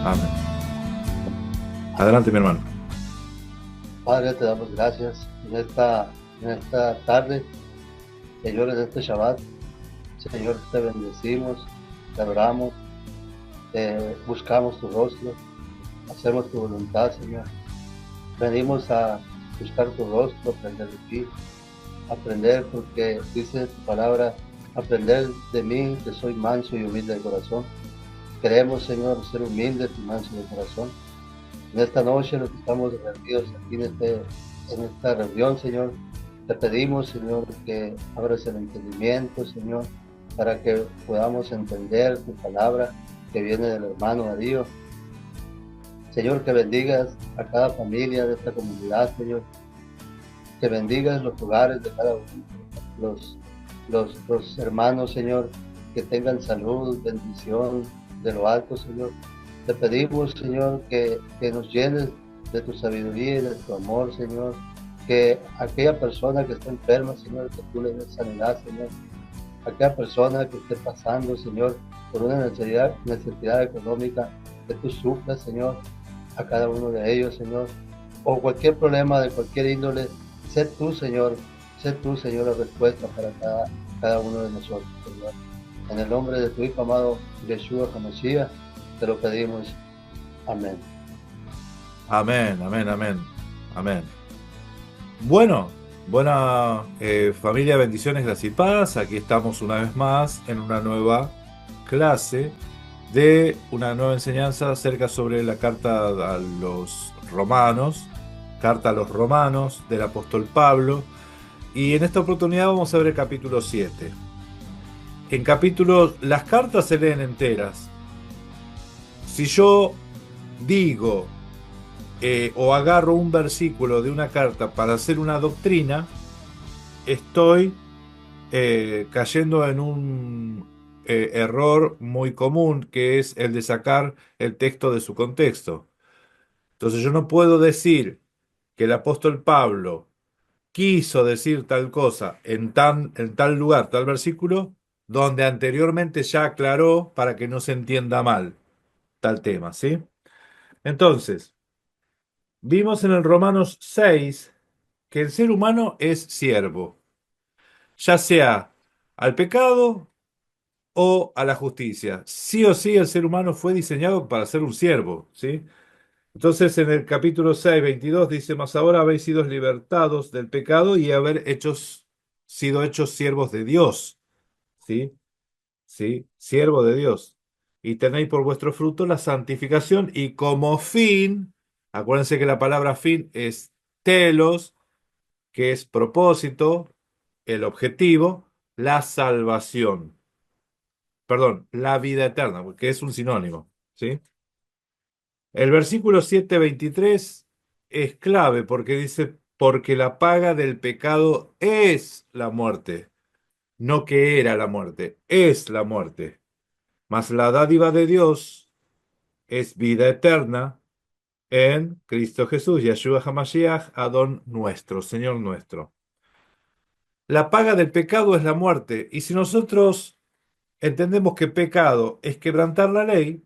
Amén. Adelante, mi hermano. Padre, te damos gracias en esta tarde, Señor, en este Shabbat. Señor, te bendecimos, te adoramos, buscamos tu rostro, hacemos tu voluntad, Señor. Venimos a buscar tu rostro, aprender de ti, aprender porque dice tu palabra, aprender de mí, que soy manso y humilde de corazón. Queremos, Señor, ser humildes y mansos de corazón. En esta noche, los que estamos reunidos aquí en esta reunión, Señor, te pedimos, Señor, que abras el entendimiento, Señor, para que podamos entender tu palabra que viene del hermano Darío. Señor, que bendigas a cada familia de esta comunidad, Señor, que bendigas los hogares de cada uno, los, los hermanos, Señor, que tengan salud, bendición de lo alto, Señor. Te pedimos, Señor, que nos llenes de tu sabiduría y de tu amor, Señor. Que aquella persona que está enferma, Señor, que tú le des sanidad, Señor. Aquella persona que esté pasando, Señor, por una necesidad económica, que tú suplas, Señor, a cada uno de ellos, Señor. O cualquier problema de cualquier índole, sé tú, Señor, la respuesta para cada uno de nosotros, Señor. En el nombre de tu Hijo amado, Yeshua HaMashiach, te lo pedimos. Amén. Amén, amén, amén, amén. Bueno, buena familia, bendiciones, gracia y paz. Aquí estamos una vez más en una nueva clase de una nueva enseñanza acerca sobre la carta a los romanos, carta a los romanos del apóstol Pablo. Y en esta oportunidad vamos a ver el capítulo 7. En capítulos, las cartas se leen enteras. Si yo digo o agarro un versículo de una carta para hacer una doctrina, estoy cayendo en un error muy común, que es el de sacar el texto de su contexto. Entonces yo no puedo decir que el apóstol Pablo quiso decir tal cosa en tal lugar, tal versículo, donde anteriormente ya aclaró para que no se entienda mal tal tema, ¿sí? Entonces, vimos en el Romanos 6 que el ser humano es siervo, ya sea al pecado o a la justicia. Sí o sí el ser humano fue diseñado para ser un siervo, ¿sí? Entonces en el capítulo 6 22 dice, mas ahora habéis sido libertados del pecado y sido hechos siervos de Dios, ¿sí? ¿Sí? Siervo de Dios. Y tenéis por vuestro fruto la santificación y como fin, acuérdense que la palabra fin es telos, que es propósito, el objetivo, la salvación. Perdón, la vida eterna, porque es un sinónimo, ¿sí? El versículo 7:23 es clave porque dice, porque la paga del pecado es la muerte, no que era la muerte, es la muerte. Mas la dádiva de Dios es vida eterna en Cristo Jesús, Yeshua HaMashiach, Adón nuestro, Señor nuestro. La paga del pecado es la muerte, y si nosotros entendemos que pecado es quebrantar la ley,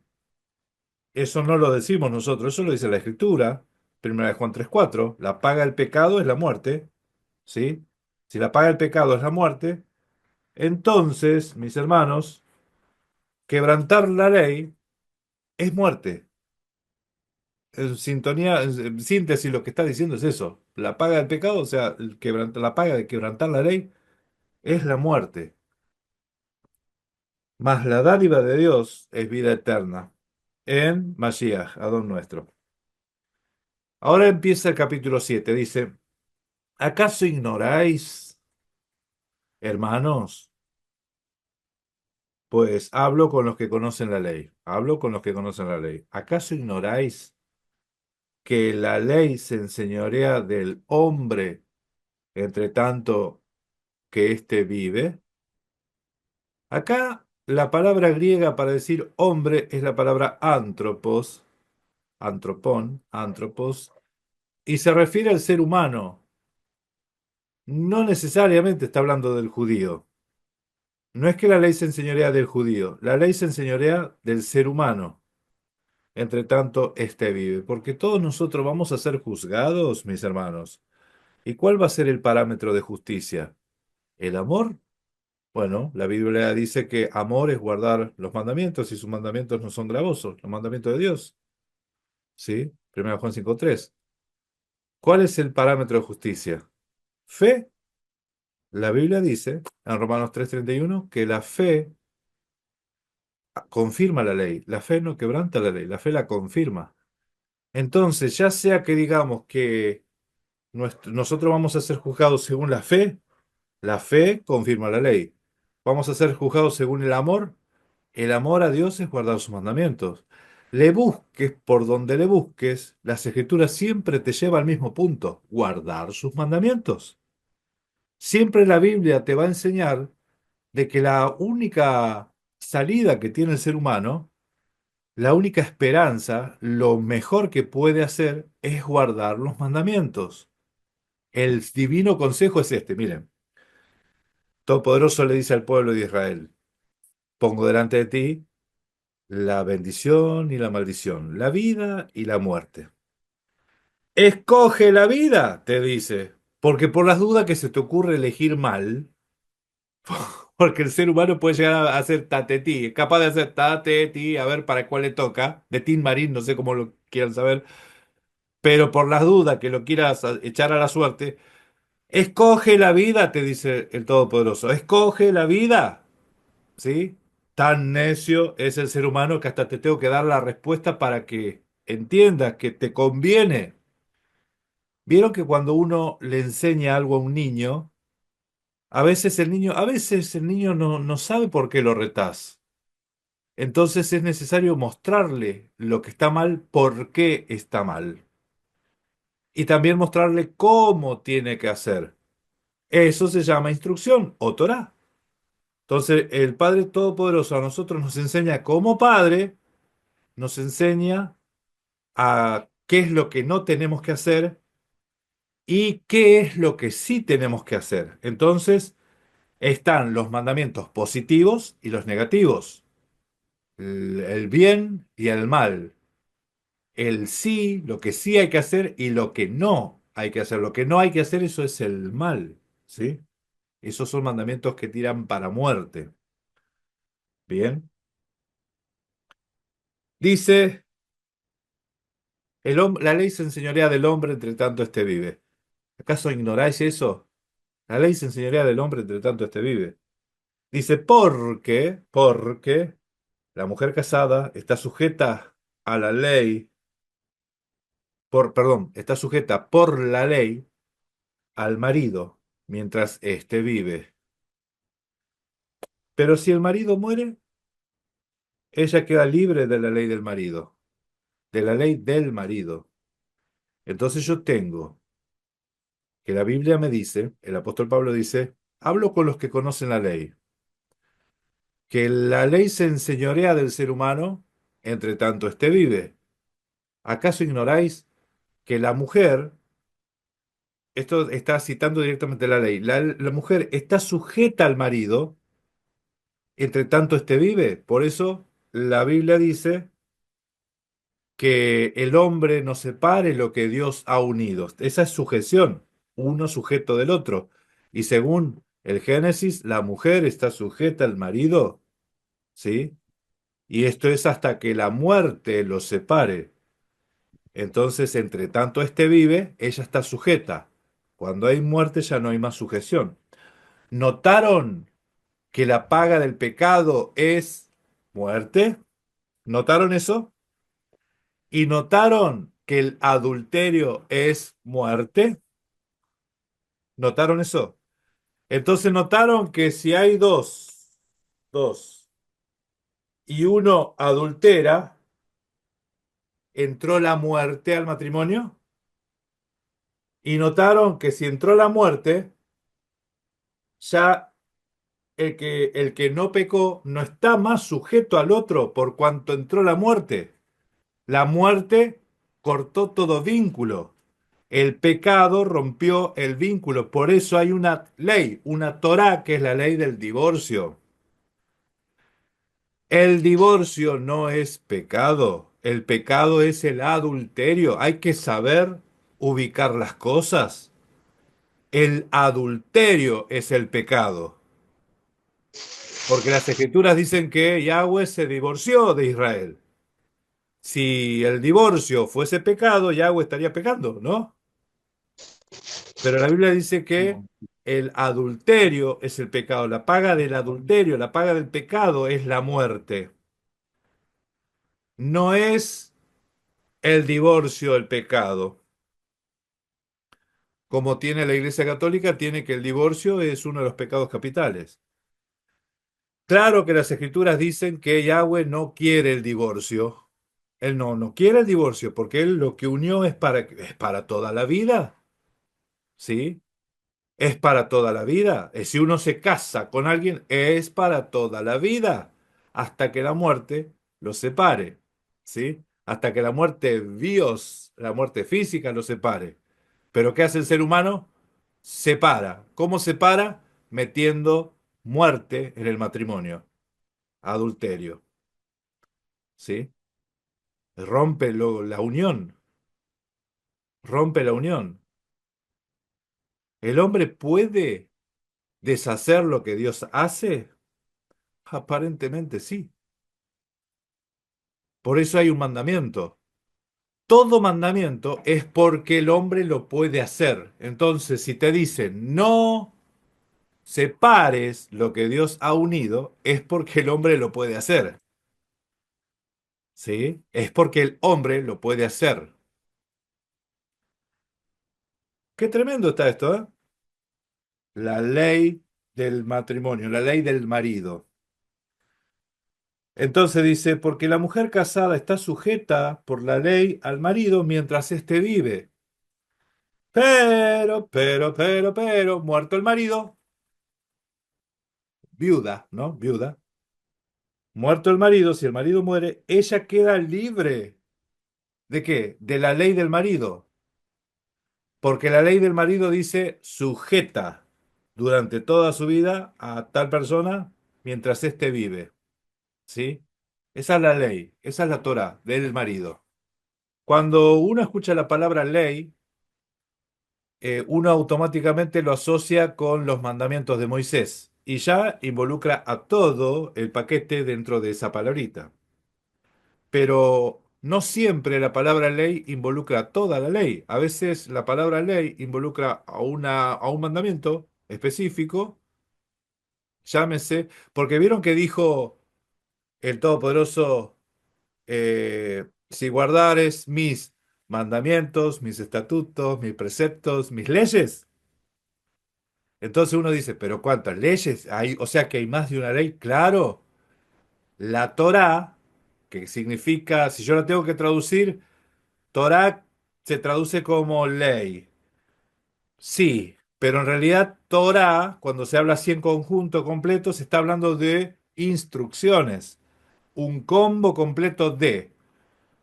eso no lo decimos nosotros, eso lo dice la Escritura. Primera de Juan 3:4, la paga del pecado es la muerte, ¿sí? Si la paga del pecado es la muerte, entonces, mis hermanos, quebrantar la ley es muerte. En sintonía, en síntesis, lo que está diciendo es eso. La paga del pecado, o sea, la paga de quebrantar la ley es la muerte. Mas la dádiva de Dios es vida eterna en Mashiach, Adón nuestro. Ahora empieza el capítulo 7. Dice, ¿acaso ignoráis, hermanos? Pues hablo con los que conocen la ley. Hablo con los que conocen la ley. ¿Acaso ignoráis que la ley se enseñorea del hombre entre tanto que éste vive? Acá la palabra griega para decir hombre es la palabra antropos, antropos, y se refiere al ser humano. No necesariamente está hablando del judío. No es que la ley se enseñorea del judío, la ley se enseñorea del ser humano. entre tanto éste vive. Porque todos nosotros vamos a ser juzgados, mis hermanos. ¿Y cuál va a ser el parámetro de justicia? ¿El amor? Bueno, la Biblia dice que amor es guardar los mandamientos y sus mandamientos no son gravosos, los mandamientos de Dios. ¿Sí? 1 Juan 5:3. ¿Cuál es el parámetro de justicia? Fe. La Biblia dice en Romanos 3:31 que la fe confirma la ley. La fe no quebranta la ley, la fe la confirma. Entonces, ya sea que digamos que nosotros vamos a ser juzgados según la fe confirma la ley. Vamos a ser juzgados según el amor a Dios es guardar sus mandamientos. Le busques por donde le busques, las escrituras siempre te lleva al mismo punto, guardar sus mandamientos. Siempre la Biblia te va a enseñar de que la única salida que tiene el ser humano, la única esperanza, lo mejor que puede hacer es guardar los mandamientos. El divino consejo es este, miren. Todopoderoso le dice al pueblo de Israel, pongo delante de ti la bendición y la maldición, la vida y la muerte. Escoge la vida, te dice, porque por las dudas que se te ocurre elegir mal, porque el ser humano puede llegar a hacer tatetí, es capaz de hacer tatetí, a ver para cuál le toca, de Tin Marín, no sé cómo lo quieran saber, pero por las dudas que lo quieras echar a la suerte, escoge la vida, te dice el Todopoderoso, escoge la vida, ¿sí? Tan necio es el ser humano que hasta te tengo que dar la respuesta para que entiendas que te conviene. Vieron que cuando uno le enseña algo a un niño, a veces el niño no sabe por qué lo retás. Entonces es necesario mostrarle lo que está mal, por qué está mal. Y también mostrarle cómo tiene que hacer. Eso se llama instrucción o Torá. Entonces el Padre Todopoderoso a nosotros nos enseña como Padre, nos enseña a qué es lo que no tenemos que hacer y qué es lo que sí tenemos que hacer. Entonces están los mandamientos positivos y los negativos, el bien y el mal, el sí, lo que sí hay que hacer y lo que no hay que hacer. Lo que no hay que hacer, eso es el mal, ¿sí? Esos son mandamientos que tiran para muerte. Bien. Dice, la ley se enseñorea del hombre entre tanto éste vive. ¿Acaso ignoráis eso? La ley se enseñorea del hombre entre tanto éste vive. Dice, porque la mujer casada está sujeta a la ley, perdón, está sujeta por la ley al marido mientras éste vive. Pero si el marido muere, ella queda libre de la ley del marido, de la ley del marido. Entonces yo tengo que la Biblia me dice, el apóstol Pablo dice, hablo con los que conocen la ley, que la ley se enseñorea del ser humano entre tanto éste vive. ¿Acaso ignoráis que la mujer, esto está citando directamente la ley, la mujer está sujeta al marido, entre tanto éste vive? Por eso la Biblia dice que el hombre no separe lo que Dios ha unido. Esa es sujeción, uno sujeto del otro. Y según el Génesis, la mujer está sujeta al marido, ¿sí? Y esto es hasta que la muerte los separe. Entonces, entre tanto éste vive, ella está sujeta. Cuando hay muerte ya no hay más sujeción. ¿Notaron que la paga del pecado es muerte? ¿Notaron eso? ¿Y notaron que el adulterio es muerte? ¿Notaron eso? Entonces notaron que si hay dos, y uno adultera, entró la muerte al matrimonio. Y notaron que si entró la muerte, ya el que no pecó no está más sujeto al otro por cuanto entró la muerte. La muerte cortó todo vínculo. El pecado rompió el vínculo. Por eso hay una ley, una Torá, que es la ley del divorcio. El divorcio no es pecado. el pecado es el adulterio. Hay que saber ubicar las cosas. El adulterio es el pecado. Porque las escrituras dicen que Yahweh se divorció de Israel. Si el divorcio fuese pecado, Yahweh estaría pecando, ¿no? Pero la Biblia dice que el adulterio es el pecado. La paga del adulterio, la paga del pecado es la muerte. No es el divorcio el pecado. Como tiene la Iglesia Católica, tiene que el divorcio es uno de los pecados capitales. Claro que las escrituras dicen que Yahweh no quiere el divorcio. Él no quiere el divorcio porque él lo que unió es para toda la vida, ¿sí? Es para toda la vida. Si uno se casa con alguien, es para toda la vida, hasta que la muerte los separe, ¿sí? Hasta que la muerte bios, la muerte física los separe. Pero ¿qué hace el ser humano? Separa. ¿Cómo separa? Metiendo muerte en el matrimonio, adulterio, ¿sí? La unión, rompe la unión. ¿El hombre puede deshacer lo que Dios hace? Aparentemente sí. Por eso hay un mandamiento. Todo mandamiento es porque el hombre lo puede hacer. Entonces, si te dicen no separes lo que Dios ha unido, es porque el hombre lo puede hacer. ¿Sí? Es porque el hombre lo puede hacer. Qué tremendo está esto, ¿eh? La ley del matrimonio, la ley del marido. Entonces dice, porque la mujer casada está sujeta por la ley al marido mientras éste vive. Muerto el marido, viuda, ¿no? Viuda. Muerto el marido, si el marido muere, ella queda libre. ¿De qué? De la ley del marido. Porque la ley del marido dice sujeta durante toda su vida a tal persona mientras éste vive. ¿Sí? Esa es la ley, esa es la Torá del marido. Cuando uno escucha la palabra ley, uno automáticamente lo asocia con los mandamientos de Moisés y ya involucra a todo el paquete dentro de esa palabrita. Pero no siempre la palabra ley involucra toda la ley. A veces la palabra ley involucra a un mandamiento específico, llámese, porque vieron que dijo el Todopoderoso, si guardares mis mandamientos, mis estatutos, mis preceptos, mis leyes. Entonces uno dice, pero ¿cuántas leyes hay? O sea que hay más de una ley. Claro, la Torá, que significa, si yo la tengo que traducir, Torá se traduce como ley. Sí, pero en realidad Torá, cuando se habla así en conjunto completo, se está hablando de instrucciones. Un combo completo de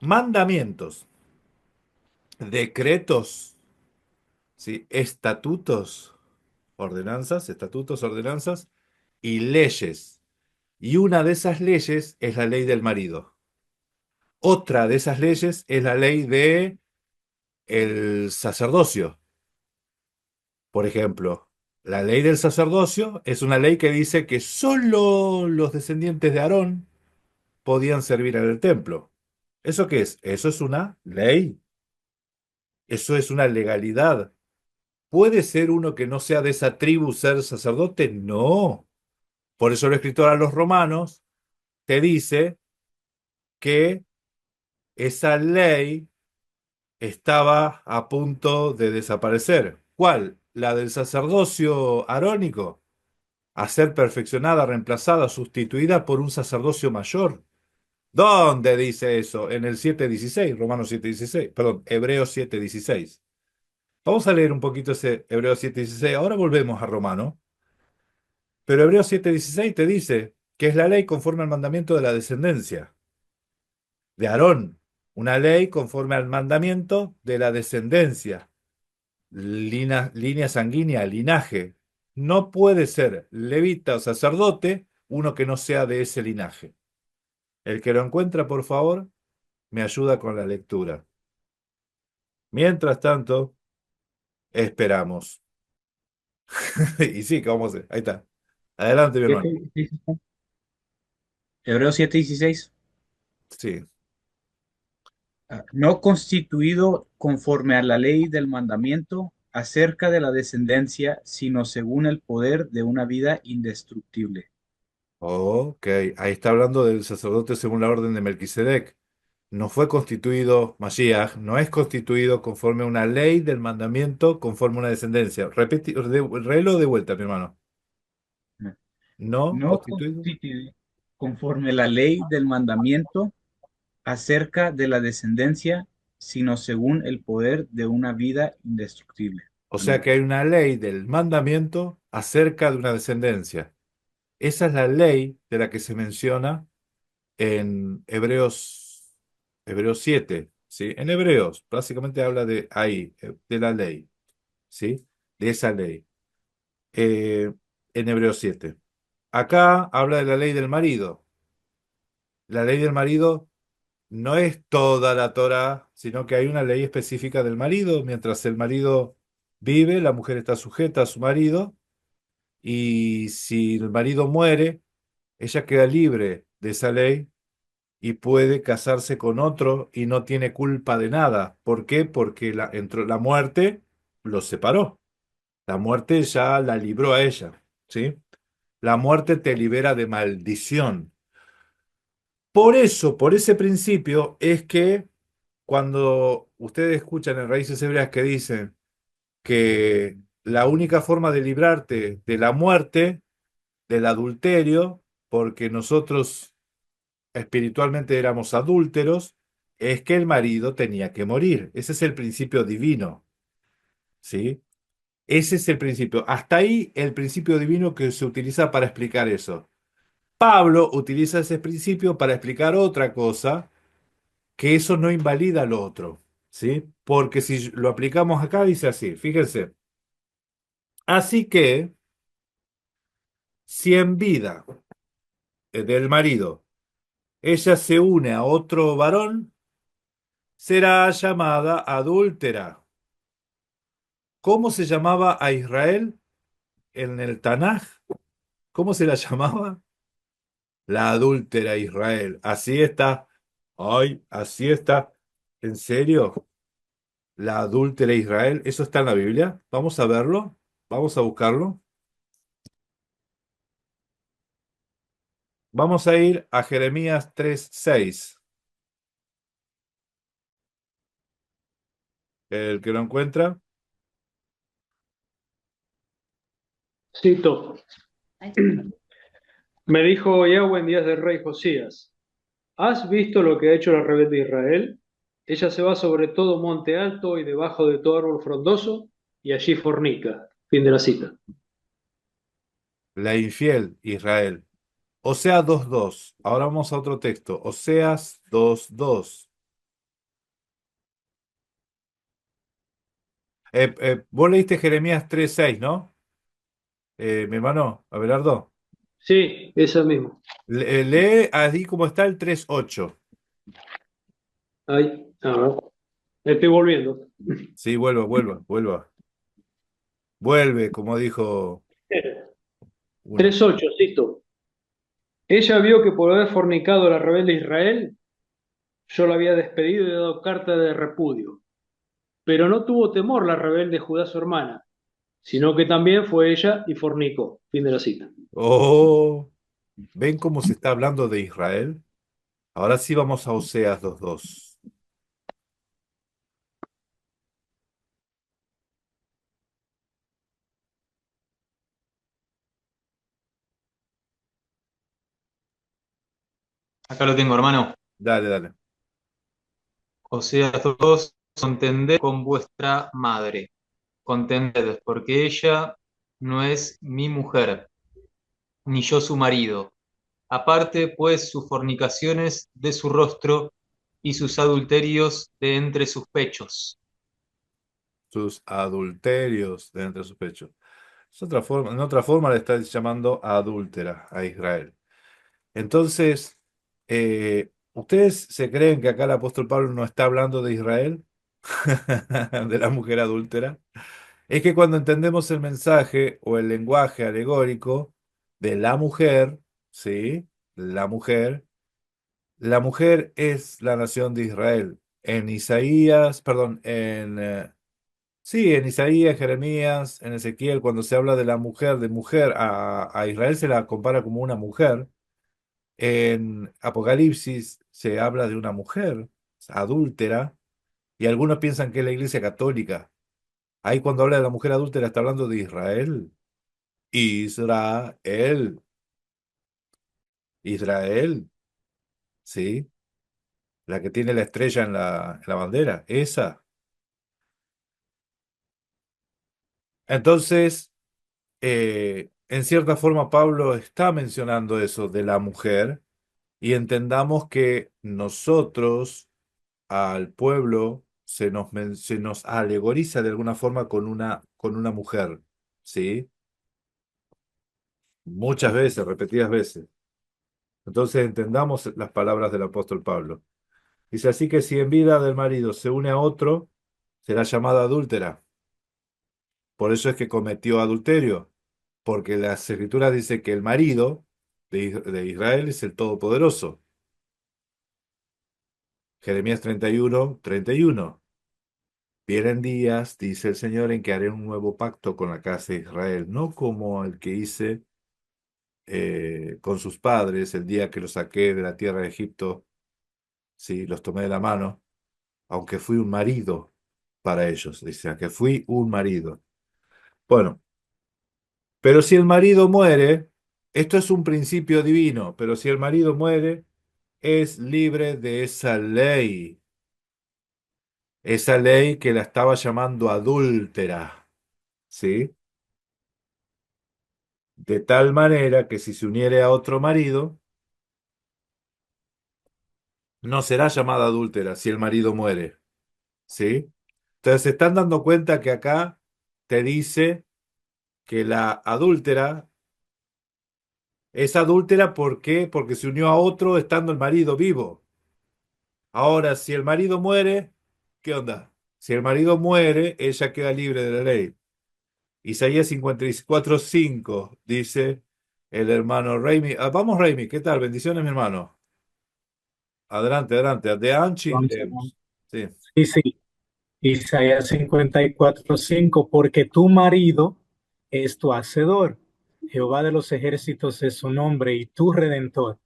mandamientos, decretos, ¿sí? Estatutos, ordenanzas y leyes. Y una de esas leyes es la ley del marido. Otra de esas leyes es la ley de el sacerdocio. Por ejemplo, la ley del sacerdocio es una ley que dice que solo los descendientes de Aarón podían servir en el templo. ¿Eso qué es? Eso es una ley. Eso es una legalidad. ¿Puede ser uno que no sea de esa tribu ser sacerdote? No. Por eso el escritor a los romanos te dice que esa ley estaba a punto de desaparecer. ¿Cuál? La del sacerdocio arónico, a ser perfeccionada, reemplazada, sustituida por un sacerdocio mayor. ¿Dónde dice eso? En el 7:16, Romanos 7:16, perdón, Hebreos 7:16. Vamos a leer un poquito ese Hebreos 7:16. Ahora volvemos a Romano. Pero Hebreos 7:16 te dice que es la ley conforme al mandamiento de la descendencia de Aarón. Una ley conforme al mandamiento de la descendencia. Línea sanguínea, linaje. No puede ser levita o sacerdote uno que no sea de ese linaje. El que lo encuentra, por favor, me ayuda con la lectura. Mientras tanto, esperamos. Y sí, ¿qué vamos a hacer? Ahí está. Adelante, mi hermano. 7:16. Hebreos 7:16. Sí. No constituido conforme a la ley del mandamiento acerca de la descendencia, sino según el poder de una vida indestructible. Ok, ahí está hablando del sacerdote según la orden de Melquisedec. No fue constituido, Mashiach, no es constituido conforme a una ley del mandamiento, conforme a una descendencia. Relo de vuelta, mi hermano. No No constituido. constituido conforme a la ley del mandamiento acerca de la descendencia, sino según el poder de una vida indestructible. O sea Amén. que hay una ley del mandamiento acerca de una descendencia. Esa es la ley de la que se menciona en Hebreos 7, ¿sí? En Hebreos, básicamente habla de ahí, de la ley, ¿sí? De esa ley. Eh, en Hebreos 7. Acá habla de la ley del marido. La ley del marido no es toda la Torá, sino que hay una ley específica del marido. Mientras el marido vive, la mujer está sujeta a su marido, y si el marido muere, ella queda libre de esa ley y puede casarse con otro y no tiene culpa de nada. ¿Por qué? Porque la muerte los separó. La muerte ya la libró a ella, ¿sí? La muerte te libera de maldición. Por eso, por ese principio, es que cuando ustedes escuchan en Raíces Hebreas que dicen que la única forma de librarte de la muerte, del adulterio, porque nosotros espiritualmente éramos adúlteros, es que el marido tenía que morir. Ese es el principio divino, ¿sí? Ese es el principio. Hasta ahí el principio divino que se utiliza para explicar eso. Pablo utiliza ese principio para explicar otra cosa, que eso no invalida lo otro, ¿sí? Porque si lo aplicamos acá, dice así, fíjense. Así que, si en vida del marido ella se une a otro varón, será llamada adúltera. ¿Cómo se llamaba a Israel en el Tanaj? ¿Cómo se la llamaba? La adúltera Israel. Así está. Ay, así está. ¿En serio? La adúltera Israel. ¿Eso está en la Biblia? Vamos a verlo. Vamos a buscarlo. Vamos a ir a Jeremías 3:6. El que lo encuentra. Cito, me dijo Yahweh en días del rey Josías, ¿has visto lo que ha hecho la rebelde Israel? Ella se va sobre todo monte alto y debajo de todo árbol frondoso y allí fornica. Fin de la cita. La infiel Israel. Oseas 2:2. Ahora vamos a otro texto. Oseas 2:2. Vos leíste Jeremías 3:6, ¿no? Mi hermano Abelardo. Sí, esa misma. Lee ahí como está el 3:8. Ahí, a ver, estoy volviendo. Sí, vuelva, vuelva, vuelva. Vuelve, como dijo uno. 3:8, cito. Ella vio que por haber fornicado la rebelde Israel, yo la había despedido y dado carta de repudio. Pero no tuvo temor la rebelde Judá su hermana, sino que también fue ella y fornicó. Fin de la cita. Oh, ¿ven cómo se está hablando de Israel? Ahora sí vamos a Oseas 2:2. Acá lo tengo, hermano. Dale, dale. Oseas 2, contended con vuestra madre. Contended, porque ella no es mi mujer, ni yo su marido. Aparte, pues, sus fornicaciones de su rostro y sus adulterios de entre sus pechos. Sus adulterios de entre sus pechos. Es otra forma, en otra forma le está llamando adúltera a Israel. Entonces, ¿Ustedes se creen que acá el apóstol Pablo no está hablando de Israel? De la mujer adúltera. Es que cuando entendemos el mensaje o el lenguaje alegórico de la mujer, ¿sí? La mujer es la nación de Israel. En Isaías, perdón, sí, en Isaías, Jeremías, en Ezequiel, cuando se habla de mujer a Israel se la compara como una mujer. En Apocalipsis se habla de una mujer adúltera y algunos piensan que es la Iglesia Católica. Ahí cuando habla de la mujer adúltera está hablando de Israel. Israel, Israel, sí, la que tiene la estrella en la bandera, esa. Entonces, en cierta forma, Pablo está mencionando eso de la mujer y entendamos que nosotros, al pueblo, se nos alegoriza de alguna forma con una mujer, ¿sí? Muchas veces, repetidas veces. Entonces entendamos las palabras del apóstol Pablo. Dice así que si en vida del marido se une a otro, será llamada adúltera. Por eso es que cometió adulterio, porque las escrituras dice que el marido de Israel es el Todopoderoso. Jeremías 31, 31. Vienen días, dice el Señor, en que haré un nuevo pacto con la casa de Israel, no como el que hice con sus padres el día que los saqué de la tierra de Egipto, sí, los tomé de la mano, aunque fui un marido para ellos, dice, que fui un marido. Bueno, pero si el marido muere, esto es un principio divino, pero si el marido muere, es libre de esa ley que la estaba llamando adúltera, ¿sí? De tal manera que si se uniere a otro marido, no será llamada adúltera si el marido muere, ¿sí? Entonces se están dando cuenta que acá te dice que la adúltera es adúltera, ¿por qué? Porque se unió a otro estando el marido vivo. Ahora, si el marido muere, ¿qué onda? Si el marido muere, ella queda libre de la ley. Isaías 54:5 dice el hermano Raimi. Vamos, Raimi, ¿qué tal? Bendiciones, mi hermano. Adelante, adelante. De Anchi Shalom, shalom. leemos. Sí. Sí, sí, Isaías 54:5, porque tu marido es tu hacedor, Jehová de los ejércitos es su nombre, y tu redentor,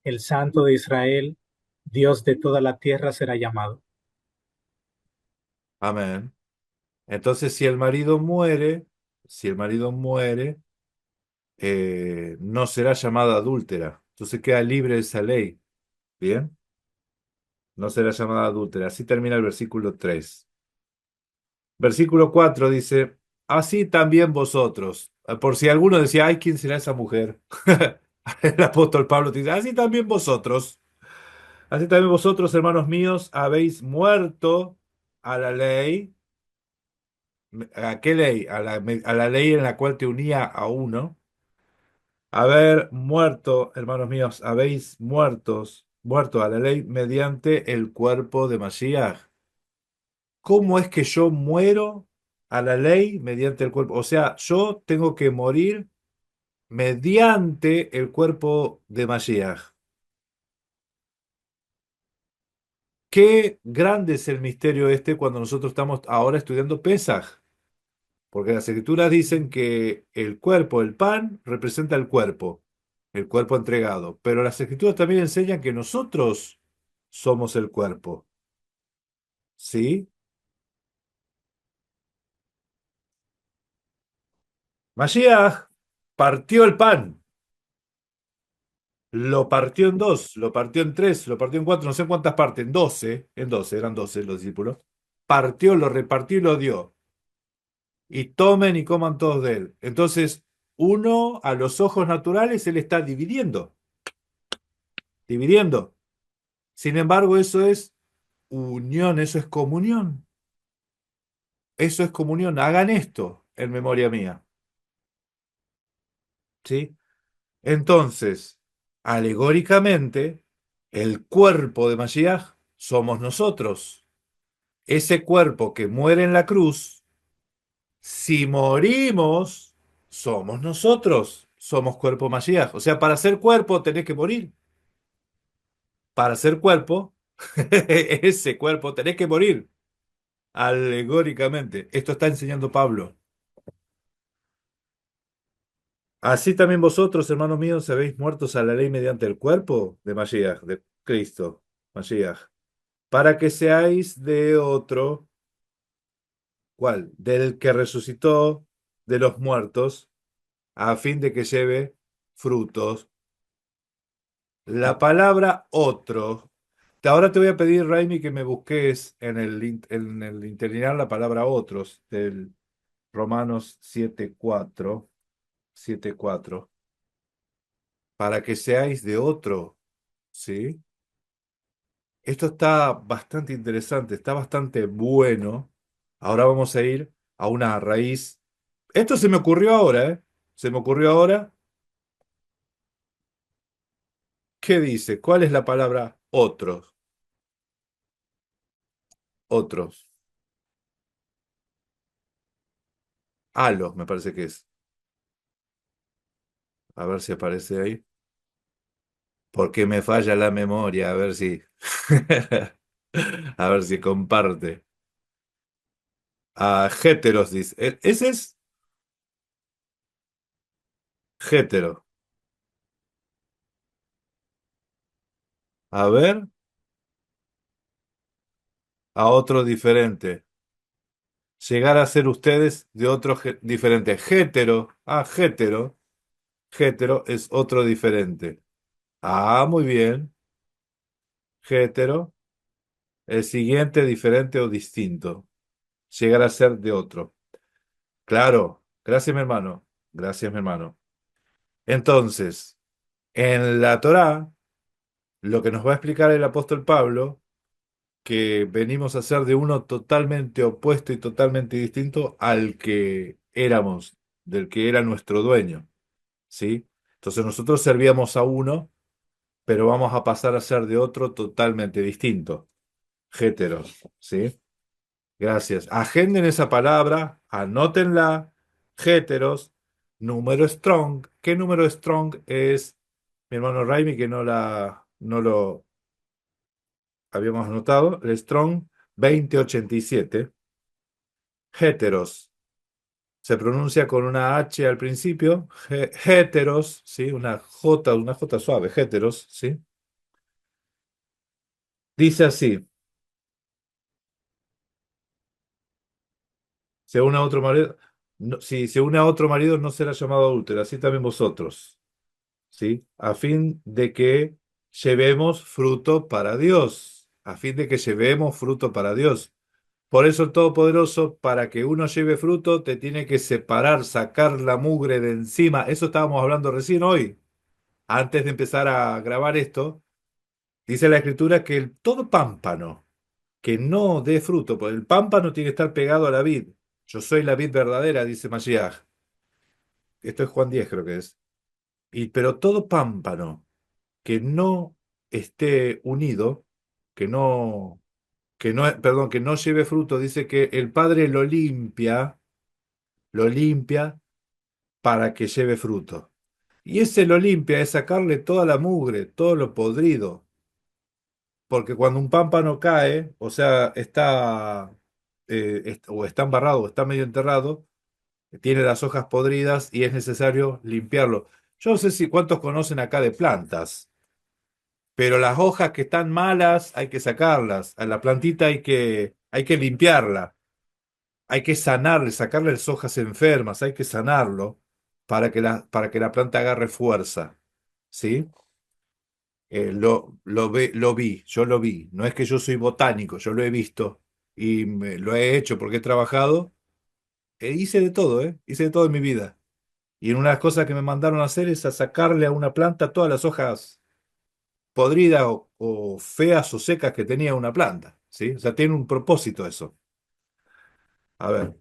el Santo de Israel, Dios de toda la tierra será llamado. Amén. Entonces, si el marido muere, no será llamada adúltera. Entonces queda libre de esa ley. ¿Bien? No será llamada adúltera. Así termina el versículo 3. Versículo 4 dice, así también vosotros. Por si alguno decía, ay, ¿quién será esa mujer? El apóstol Pablo dice, así también vosotros, hermanos míos, habéis muerto a la ley. ¿A qué ley? A la ley en la cual te unía a uno. Haber muerto, hermanos míos, habéis muerto a la ley mediante el cuerpo de Mashiach. ¿Cómo es que yo muero a la ley mediante el cuerpo? O sea, yo tengo que morir mediante el cuerpo de Mashiach. Qué grande es el misterio este cuando nosotros estamos ahora estudiando Pesaj. Porque las escrituras dicen que el cuerpo, el pan, representa el cuerpo entregado. Pero las escrituras también enseñan que nosotros somos el cuerpo. ¿Sí? Mashiach partió el pan, lo partió en dos, lo partió en tres, lo partió en cuatro, no sé cuántas partes, en doce, eran 12 los discípulos. Partió, lo repartió y lo dio. Y tomen y coman todos de él. Entonces, uno a los ojos naturales, él está dividiendo, dividiendo. Sin embargo, eso es unión, eso es comunión. Eso es comunión. Hagan esto en memoria mía. ¿Sí? Entonces, alegóricamente, El cuerpo de Mashiach somos nosotros. Ese cuerpo que muere en la cruz, si morimos, somos nosotros. Somos cuerpo Mashiach. O sea, para ser cuerpo tenés que morir. Para ser cuerpo, ese cuerpo tenés que morir. Alegóricamente. Esto está enseñando Pablo. Así también vosotros, hermanos míos, habéis muertos a la ley mediante el cuerpo de Mashiach, de Cristo, Mashiach, para que seáis de otro, ¿cuál? Del que resucitó de los muertos, a fin de que lleve frutos. La palabra otro. Ahora te voy a pedir, Raimi, que me busques en el interlinear la palabra otros del Romanos 7:4, 7:4, para que seáis de otro, ¿sí? Esto está bastante interesante, está bastante bueno. Ahora vamos a ir a una raíz. Esto se me ocurrió ahora, ¿eh? Se me ocurrió ahora. ¿Qué dice? ¿Cuál es la palabra otros? Otros. Halos, me parece que es. A ver si aparece ahí. Porque me falla la memoria, a ver si. A ver si comparte. A héteros dice. Ese es hétero. A ver, a otro diferente. Llegar a ser ustedes de otro diferente. Hétero. Ah, hétero. Hétero es otro diferente. Ah, muy bien. Hétero. El siguiente diferente o distinto. Llegar a ser de otro. Claro. Gracias, mi hermano. Gracias, mi hermano. Entonces, en la Torá, lo que nos va a explicar el apóstol Pablo, que venimos a ser de uno totalmente opuesto y totalmente distinto al que éramos, del que era nuestro dueño, ¿sí? Entonces nosotros servíamos a uno, pero vamos a pasar a ser de otro totalmente distinto, héteros, ¿sí? Gracias. Agenden esa palabra, anótenla, héteros, número strong. ¿Qué número strong es, mi hermano Raimi, que no lo habíamos anotado? El strong 2087. Héteros. Se pronuncia con una H al principio. Héteros, ¿sí? Una J suave, héteros, ¿sí? Dice así. Se une a otro marido. No, si se une a otro marido, no será llamado adúltero. Así también vosotros. ¿Sí? A fin de que llevemos fruto para Dios. A fin de que llevemos fruto para Dios. Por eso el Todopoderoso, para que uno lleve fruto, te tiene que separar, sacar la mugre de encima. Eso estábamos hablando recién hoy. Antes de empezar a grabar esto, dice la Escritura que todo pámpano que no dé fruto, porque el pámpano tiene que estar pegado a la vid. Yo soy la vid verdadera, dice Mashiach. Esto es Juan 10, creo que es. Pero todo pámpano que no esté unido, perdón, que no lleve fruto, dice que el Padre lo limpia para que lleve fruto. Y ese lo limpia es sacarle toda la mugre, todo lo podrido. Porque cuando un pámpano cae, o sea, o está embarrado o está medio enterrado, tiene las hojas podridas y es necesario limpiarlo. Yo no sé si cuántos conocen acá de plantas, pero las hojas que están malas hay que sacarlas. A la plantita hay que limpiarla, hay que sanarle, sacarle las hojas enfermas, hay que sanarlo para que la planta agarre fuerza. ¿Sí? Lo vi, yo lo vi. No es que yo soy botánico, yo lo he visto y lo he hecho porque he trabajado. Hice de todo, ¿eh? Hice de todo en mi vida. Y en una de las cosas que me mandaron a hacer es a sacarle a una planta todas las hojas podridas o feas o secas que tenía una planta, ¿sí? O sea, tiene un propósito eso. A ver,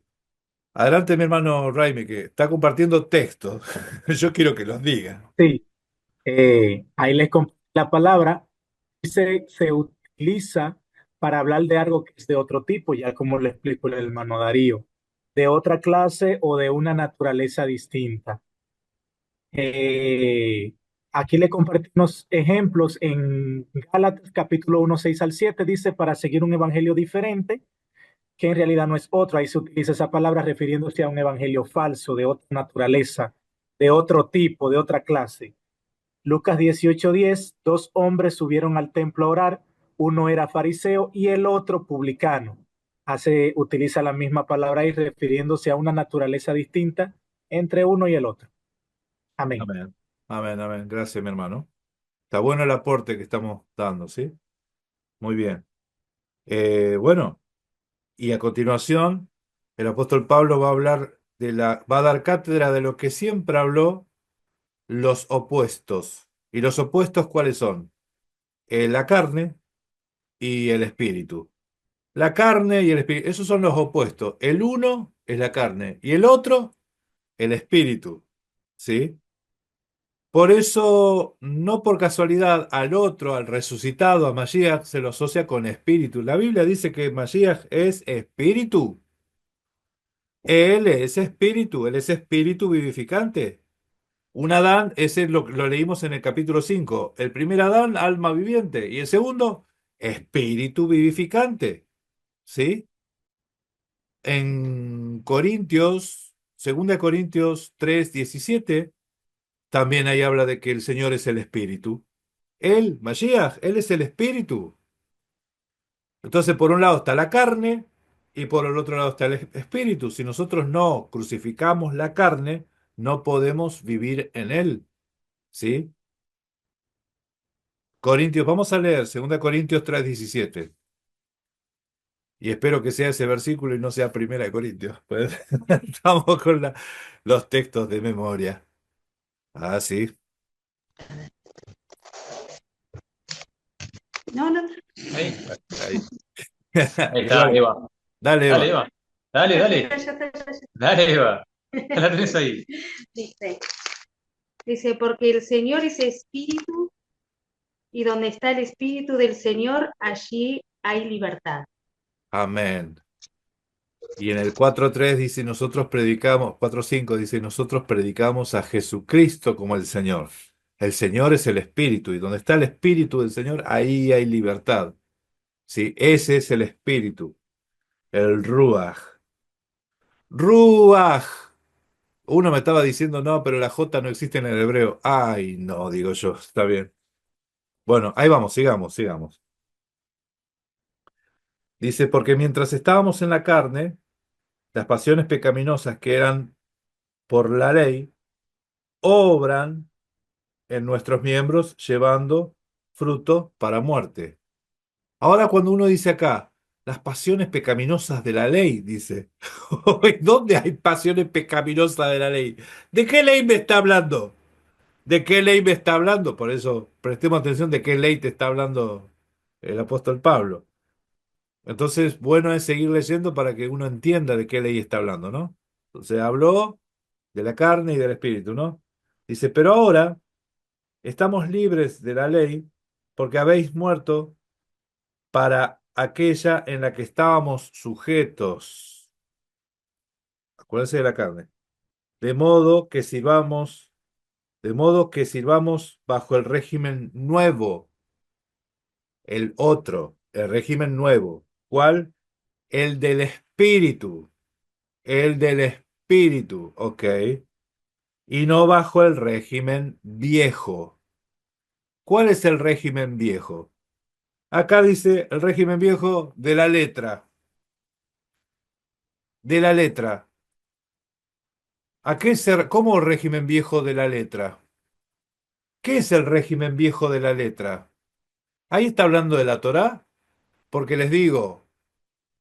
adelante mi hermano Raimi, que está compartiendo texto. Yo quiero que los diga. Sí, ahí les comparto la palabra. se utiliza para hablar de algo que es de otro tipo, ya como le explico el hermano Darío, de otra clase o de una naturaleza distinta. Eh, Aquí le compartimos ejemplos en Gálatas capítulo 1, 6 al 7, dice, para seguir un evangelio diferente, que en realidad no es otro. Ahí se utiliza esa palabra refiriéndose a un evangelio falso, de otra naturaleza, de otro tipo, de otra clase. Lucas 18:10, dos hombres subieron al templo a orar, uno era fariseo y el otro publicano. Utiliza la misma palabra ahí refiriéndose a una naturaleza distinta entre uno y el otro. Amén. Amén. Amén, amén. Gracias, mi hermano. Está bueno el aporte que estamos dando, ¿sí? Muy bien. Bueno, y a continuación, el apóstol Pablo va a hablar va a dar cátedra de lo que siempre habló, los opuestos. ¿Y los opuestos cuáles son? La carne y el espíritu. La carne y el espíritu, esos son los opuestos. El uno es la carne y el otro, el espíritu. ¿Sí? Por eso, no por casualidad, al otro, al resucitado, a Mashiach, se lo asocia con espíritu. La Biblia dice que Mashiach es espíritu. Él es espíritu vivificante. Un Adán, ese lo leímos en el capítulo 5. El primer Adán, alma viviente. Y el segundo, espíritu vivificante. ¿Sí? En Corintios, 2 Corintios 3:17, también ahí habla de que el Señor es el espíritu. Él, Mashiach, él es el espíritu. Entonces, por un lado está la carne y por el otro lado está el espíritu. Si nosotros no crucificamos la carne, no podemos vivir en él. ¿Sí? Corintios, vamos a leer 2 Corintios 3:17. Y espero que sea ese versículo y no sea 1 Corintios. Pues, estamos con los textos de memoria. Ah, sí. No, no. Ahí, Ahí. ahí está, Eva. Dale, Dale, Eva. Eva. Dale, Ya dale. está, ya está, ya está. Dale, Eva. La tenés ahí. Dice, dice, porque el Señor es espíritu y donde está el espíritu del Señor, allí hay libertad. Amén. Y en el 4:3 dice, nosotros predicamos, 4:5 dice, nosotros predicamos a Jesucristo como el Señor. El Señor es el Espíritu, y donde está el Espíritu del Señor, ahí hay libertad. Sí, ese es el Espíritu, el Ruach. Ruach. Uno me estaba diciendo, no, pero la J no existe en el hebreo. Ay, no, digo yo, está bien. Bueno, ahí vamos, sigamos, sigamos. Dice, porque mientras estábamos en la carne, las pasiones pecaminosas que eran por la ley, obran en nuestros miembros llevando fruto para muerte. Ahora cuando uno dice acá, las pasiones pecaminosas de la ley, dice, ¿dónde hay pasiones pecaminosas de la ley? ¿De qué ley me está hablando? ¿De qué ley me está hablando? Por eso prestemos atención de qué ley te está hablando el apóstol Pablo. Entonces, bueno es seguir leyendo para que uno entienda de qué ley está hablando, ¿no? Entonces habló de la carne y del espíritu, ¿no? Dice, pero ahora estamos libres de la ley porque habéis muerto para aquella en la que estábamos sujetos. Acuérdense de la carne. De modo que sirvamos, de modo que sirvamos bajo el régimen nuevo, el otro, el régimen nuevo. ¿Cuál? El del espíritu. El del espíritu, ok. Y no bajo el régimen viejo. ¿Cuál es el régimen viejo? Acá dice el régimen viejo de la letra. De la letra. ¿Cómo el régimen viejo de la letra? ¿Qué es el régimen viejo de la letra? Ahí está hablando de la Torá, porque les digo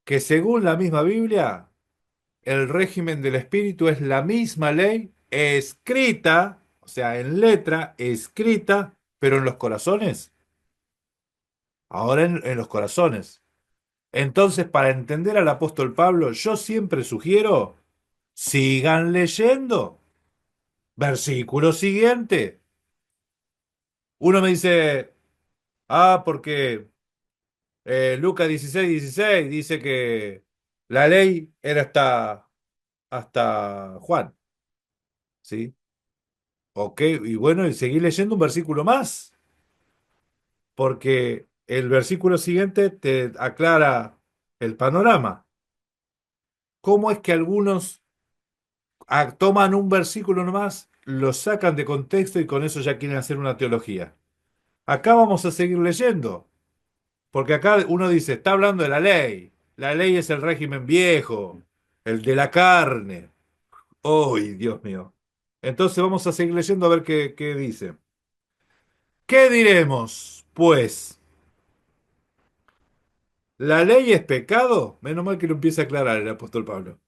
que según la misma Biblia, el régimen del espíritu es la misma ley escrita, o sea, en letra, escrita, pero en los corazones. Ahora en los corazones. Entonces, para entender al apóstol Pablo, yo siempre sugiero, sigan leyendo. Versículo siguiente. Uno me dice, Porque Lucas 16:16 dice que la ley era hasta Juan, ¿sí? Ok, y bueno, y seguí leyendo un versículo más, porque el versículo siguiente te aclara el panorama. ¿Cómo es que algunos toman un versículo nomás, lo sacan de contexto y con eso ya quieren hacer una teología? Acá vamos a seguir leyendo, porque acá uno dice, está hablando de la ley. La ley es el régimen viejo, el de la carne. ¡Ay, Dios mío! Entonces vamos a seguir leyendo a ver qué dice. ¿Qué diremos, pues? ¿La ley es pecado? Menos mal que lo empieza a aclarar el apóstol Pablo.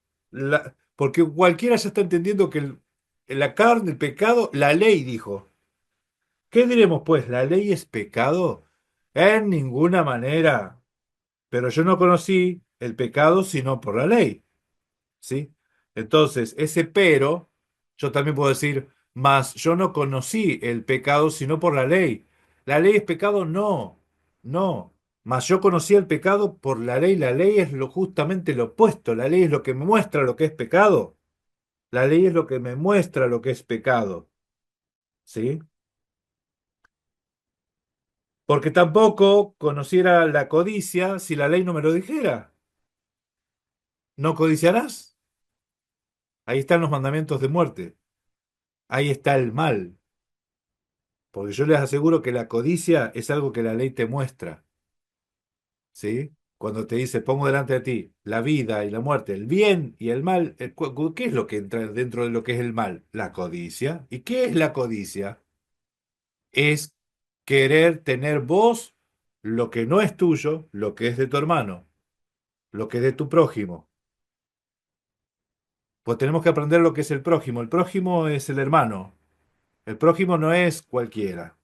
Porque cualquiera ya está entendiendo que la carne, el pecado, la ley dijo. ¿Qué diremos, pues? ¿La ley es pecado? En ninguna manera. Pero yo no conocí el pecado sino por la ley. ¿Sí? Entonces, ese pero, yo también puedo decir, mas yo no conocí el pecado sino por la ley. ¿La ley es pecado? No, no. Mas yo conocí el pecado por la ley. La ley es justamente lo opuesto. La ley es lo que me muestra lo que es pecado. La ley es lo que me muestra lo que es pecado. ¿Sí? Porque tampoco conociera la codicia si la ley no me lo dijera. ¿No codiciarás? Ahí están los mandamientos de muerte. Ahí está el mal. Porque yo les aseguro que la codicia es algo que la ley te muestra, ¿sí? Cuando te dice, pongo delante de ti la vida y la muerte, el bien y el mal, ¿qué es lo que entra dentro de lo que es el mal? La codicia. ¿Y qué es la codicia? Es querer tener vos lo que no es tuyo, lo que es de tu hermano, lo que es de tu prójimo. Pues tenemos que aprender lo que es el prójimo. El prójimo es el hermano. El prójimo no es cualquiera.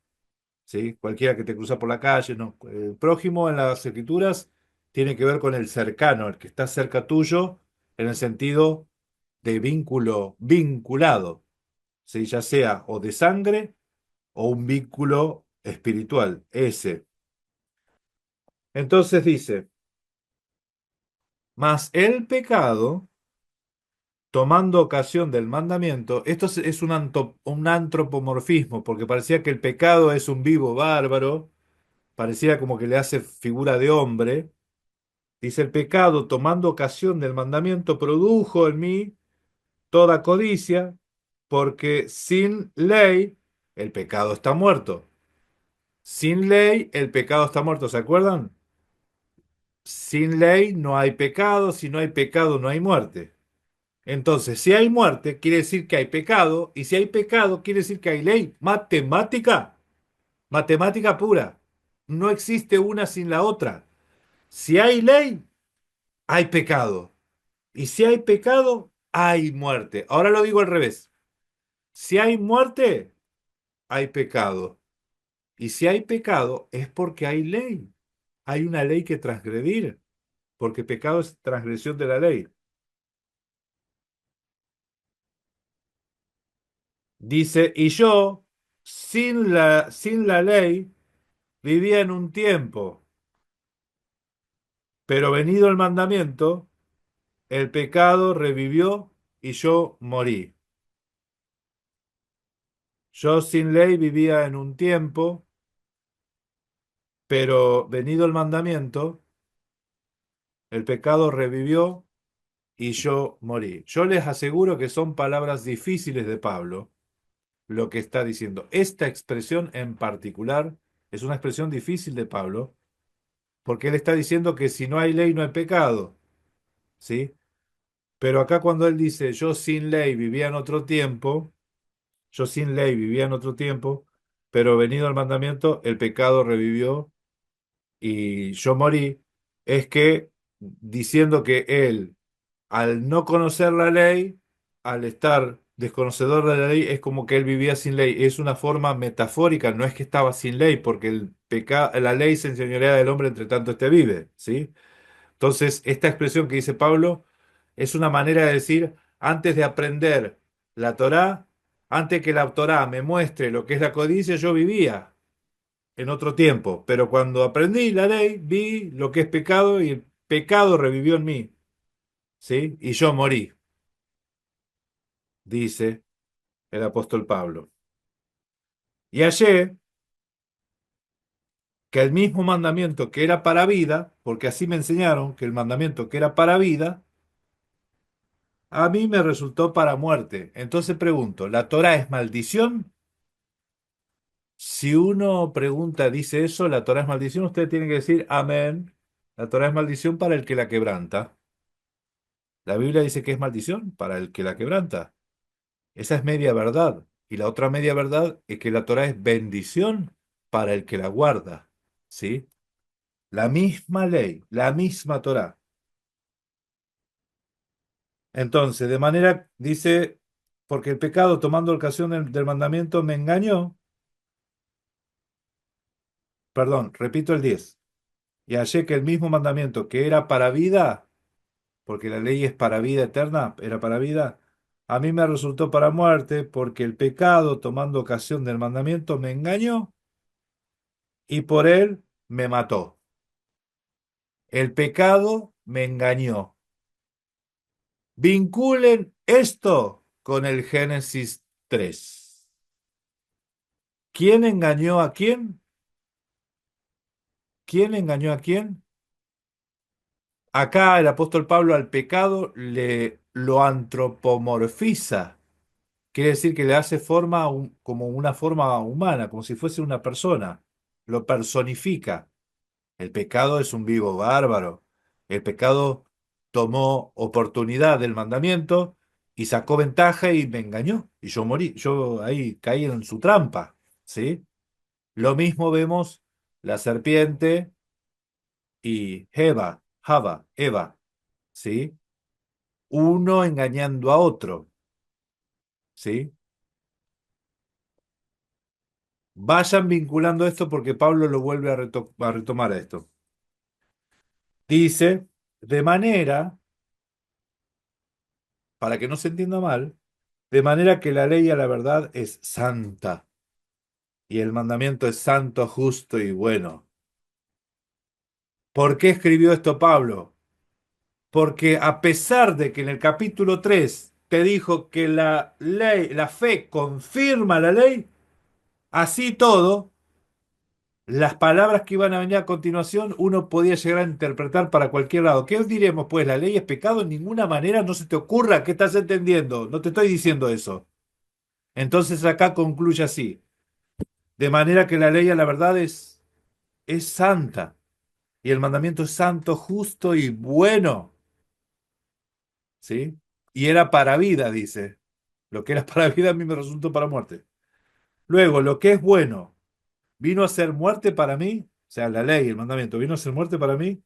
¿Sí? Cualquiera que te cruza por la calle, no. El prójimo en las escrituras tiene que ver con el cercano, el que está cerca tuyo, en el sentido de vínculo vinculado, ¿sí? Ya sea o de sangre o un vínculo espiritual, ese. Entonces dice, mas el pecado, tomando ocasión del mandamiento, esto es un antropomorfismo, porque parecía que el pecado es un vivo bárbaro, parecía como que le hace figura de hombre. Dice, el pecado, tomando ocasión del mandamiento, produjo en mí toda codicia, porque sin ley el pecado está muerto. Sin ley el pecado está muerto, ¿se acuerdan? Sin ley no hay pecado, si no hay pecado no hay muerte. Entonces, si hay muerte, quiere decir que hay pecado, y si hay pecado, quiere decir que hay ley. Matemática, matemática pura. No existe una sin la otra. Si hay ley, hay pecado. Y si hay pecado, hay muerte. Ahora lo digo al revés. Si hay muerte, hay pecado. Y si hay pecado, es porque hay ley. Hay una ley que transgredir, porque pecado es transgresión de la ley. Dice, y yo, sin la ley, vivía en un tiempo, pero venido el mandamiento, el pecado revivió y yo morí. Yo sin ley vivía en un tiempo, pero venido el mandamiento, el pecado revivió y yo morí. Yo les aseguro que son palabras difíciles de Pablo, lo que está diciendo. Esta expresión en particular es una expresión difícil de Pablo, porque él está diciendo que si no hay ley no hay pecado, ¿sí? Pero acá cuando él dice, yo sin ley vivía en otro tiempo, yo sin ley vivía en otro tiempo, pero venido el mandamiento, el pecado revivió y yo morí, es que diciendo que él, al no conocer la ley, al estar desconocedor de la ley, es como que él vivía sin ley. Es una forma metafórica, no es que estaba sin ley, porque la ley se enseñorea del hombre entre tanto este vive, ¿sí? Entonces, esta expresión que dice Pablo es una manera de decir, antes de aprender la Torá, antes que la Torá me muestre lo que es la codicia, yo vivía en otro tiempo, pero cuando aprendí la ley, vi lo que es pecado y el pecado revivió en mí, ¿sí? Y yo morí, dice el apóstol Pablo. Y hallé que el mismo mandamiento que era para vida, porque así me enseñaron que el mandamiento que era para vida, a mí me resultó para muerte. Entonces pregunto, ¿la Torá es maldición? Si uno pregunta, dice eso, la Torá es maldición, usted tiene que decir amén. La Torá es maldición para el que la quebranta. La Biblia dice que es maldición para el que la quebranta. Esa es media verdad. Y la otra media verdad es que la Torá es bendición para el que la guarda. ¿Sí? La misma ley, la misma Torá. Entonces, de manera, dice, porque el pecado tomando ocasión del mandamiento me engañó. Perdón, repito el 10. Y hallé que el mismo mandamiento que era para vida, porque la ley es para vida eterna, era para vida, a mí me resultó para muerte, porque el pecado, tomando ocasión del mandamiento, me engañó y por él me mató. El pecado me engañó. Vinculen esto con el Génesis 3. ¿Quién engañó a quién? ¿Quién engañó a quién? Acá el apóstol Pablo al pecado le lo antropomorfiza. Quiere decir que le hace forma como una forma humana, como si fuese una persona. Lo personifica. El pecado es un vivo bárbaro. El pecado tomó oportunidad del mandamiento y sacó ventaja y me engañó. Y yo morí. Yo ahí caí en su trampa. ¿Sí? Lo mismo vemos la serpiente y Eva. ¿Sí? Uno engañando a otro. ¿Sí? Vayan vinculando esto porque Pablo lo vuelve a retomar esto. Dice, de manera, para que no se entienda mal, de manera que la ley a la verdad es santa y el mandamiento es santo, justo y bueno. ¿Por qué escribió esto Pablo? Porque a pesar de que en el capítulo 3 te dijo que la ley, la fe confirma la ley, así todo, las palabras que iban a venir a continuación, uno podía llegar a interpretar para cualquier lado. ¿Qué diremos? Pues la ley es pecado, en ninguna manera no se te ocurra que estás entendiendo. No te estoy diciendo eso. Entonces acá concluye así. De manera que la ley a la verdad es santa. Y el mandamiento es santo, justo y bueno. ¿Sí? Y era para vida, dice. Lo que era para vida a mí me resultó para muerte. Luego, lo que es bueno, ¿vino a ser muerte para mí? O sea, la ley, el mandamiento, ¿vino a ser muerte para mí?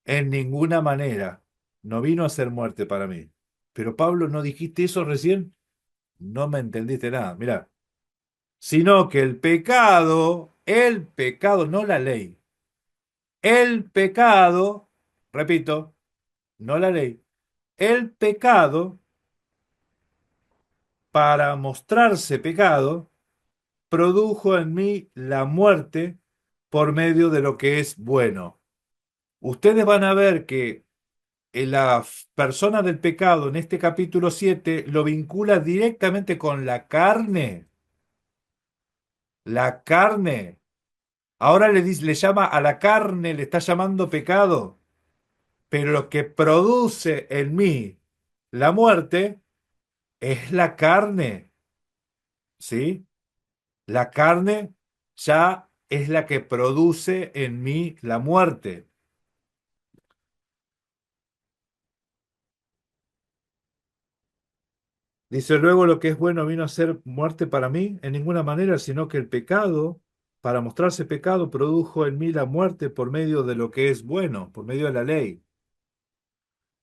En ninguna manera. No vino a ser muerte para mí. Pero Pablo, ¿no dijiste eso recién? No me entendiste nada. Mirá. Sino que el pecado, no la ley. El pecado, repito, no la ley. El pecado, para mostrarse pecado, produjo en mí la muerte por medio de lo que es bueno. Ustedes van a ver que la persona del pecado en este capítulo 7 lo vincula directamente con la carne. La carne. Ahora le dice, le llama a la carne, le está llamando pecado. Pero lo que produce en mí la muerte es la carne. ¿Sí? La carne ya es la que produce en mí la muerte. Dice luego lo que es bueno vino a ser muerte para mí en ninguna manera, sino que el pecado, para mostrarse pecado, produjo en mí la muerte por medio de lo que es bueno, por medio de la ley,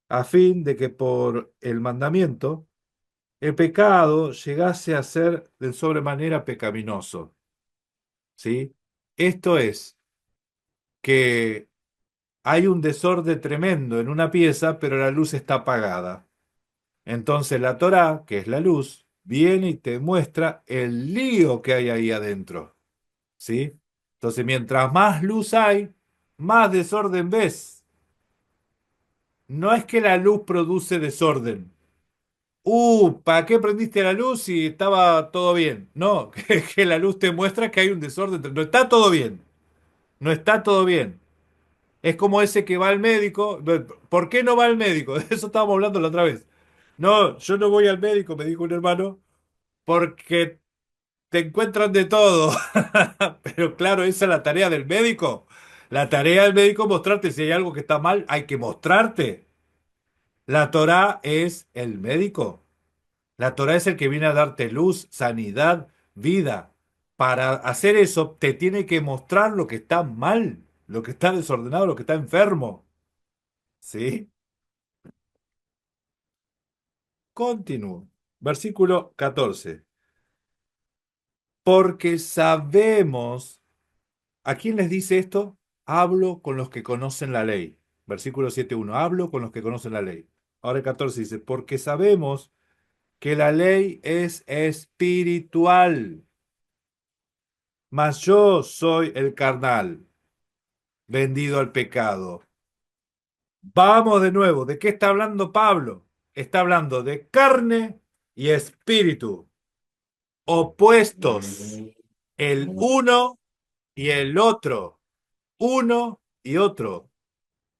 a fin de que por el mandamiento el pecado llegase a ser de sobremanera pecaminoso. ¿Sí? Esto es que hay un desorden tremendo en una pieza, pero la luz está apagada. Entonces la Torá, que es la luz, viene y te muestra el lío que hay ahí adentro. ¿Sí? Entonces, mientras más luz hay, más desorden ves. No es que la luz produce desorden. ¿Para qué prendiste la luz si estaba todo bien? No, que la luz te muestra que hay un desorden. No está todo bien. No está todo bien. Es como ese que va al médico. ¿Por qué no va al médico? De eso estábamos hablando la otra vez. No, yo no voy al médico, me dijo un hermano, porque te encuentran de todo. Pero claro, esa es la tarea del médico. La tarea del médico es mostrarte si hay algo que está mal, hay que mostrarte. La Torá es el médico. La Torá es el que viene a darte luz, sanidad, vida. Para hacer eso, te tiene que mostrar lo que está mal, lo que está desordenado, lo que está enfermo. ¿Sí? Continúo. Versículo 14. Porque sabemos, ¿a quién les dice esto? Hablo con los que conocen la ley. Versículo 7.1. Hablo con los que conocen la ley. Ahora el 14 dice, porque sabemos que la ley es espiritual, mas yo soy el carnal, vendido al pecado. Vamos de nuevo, ¿de qué está hablando Pablo? Está hablando de carne y espíritu, opuestos, el uno y el otro, uno y otro.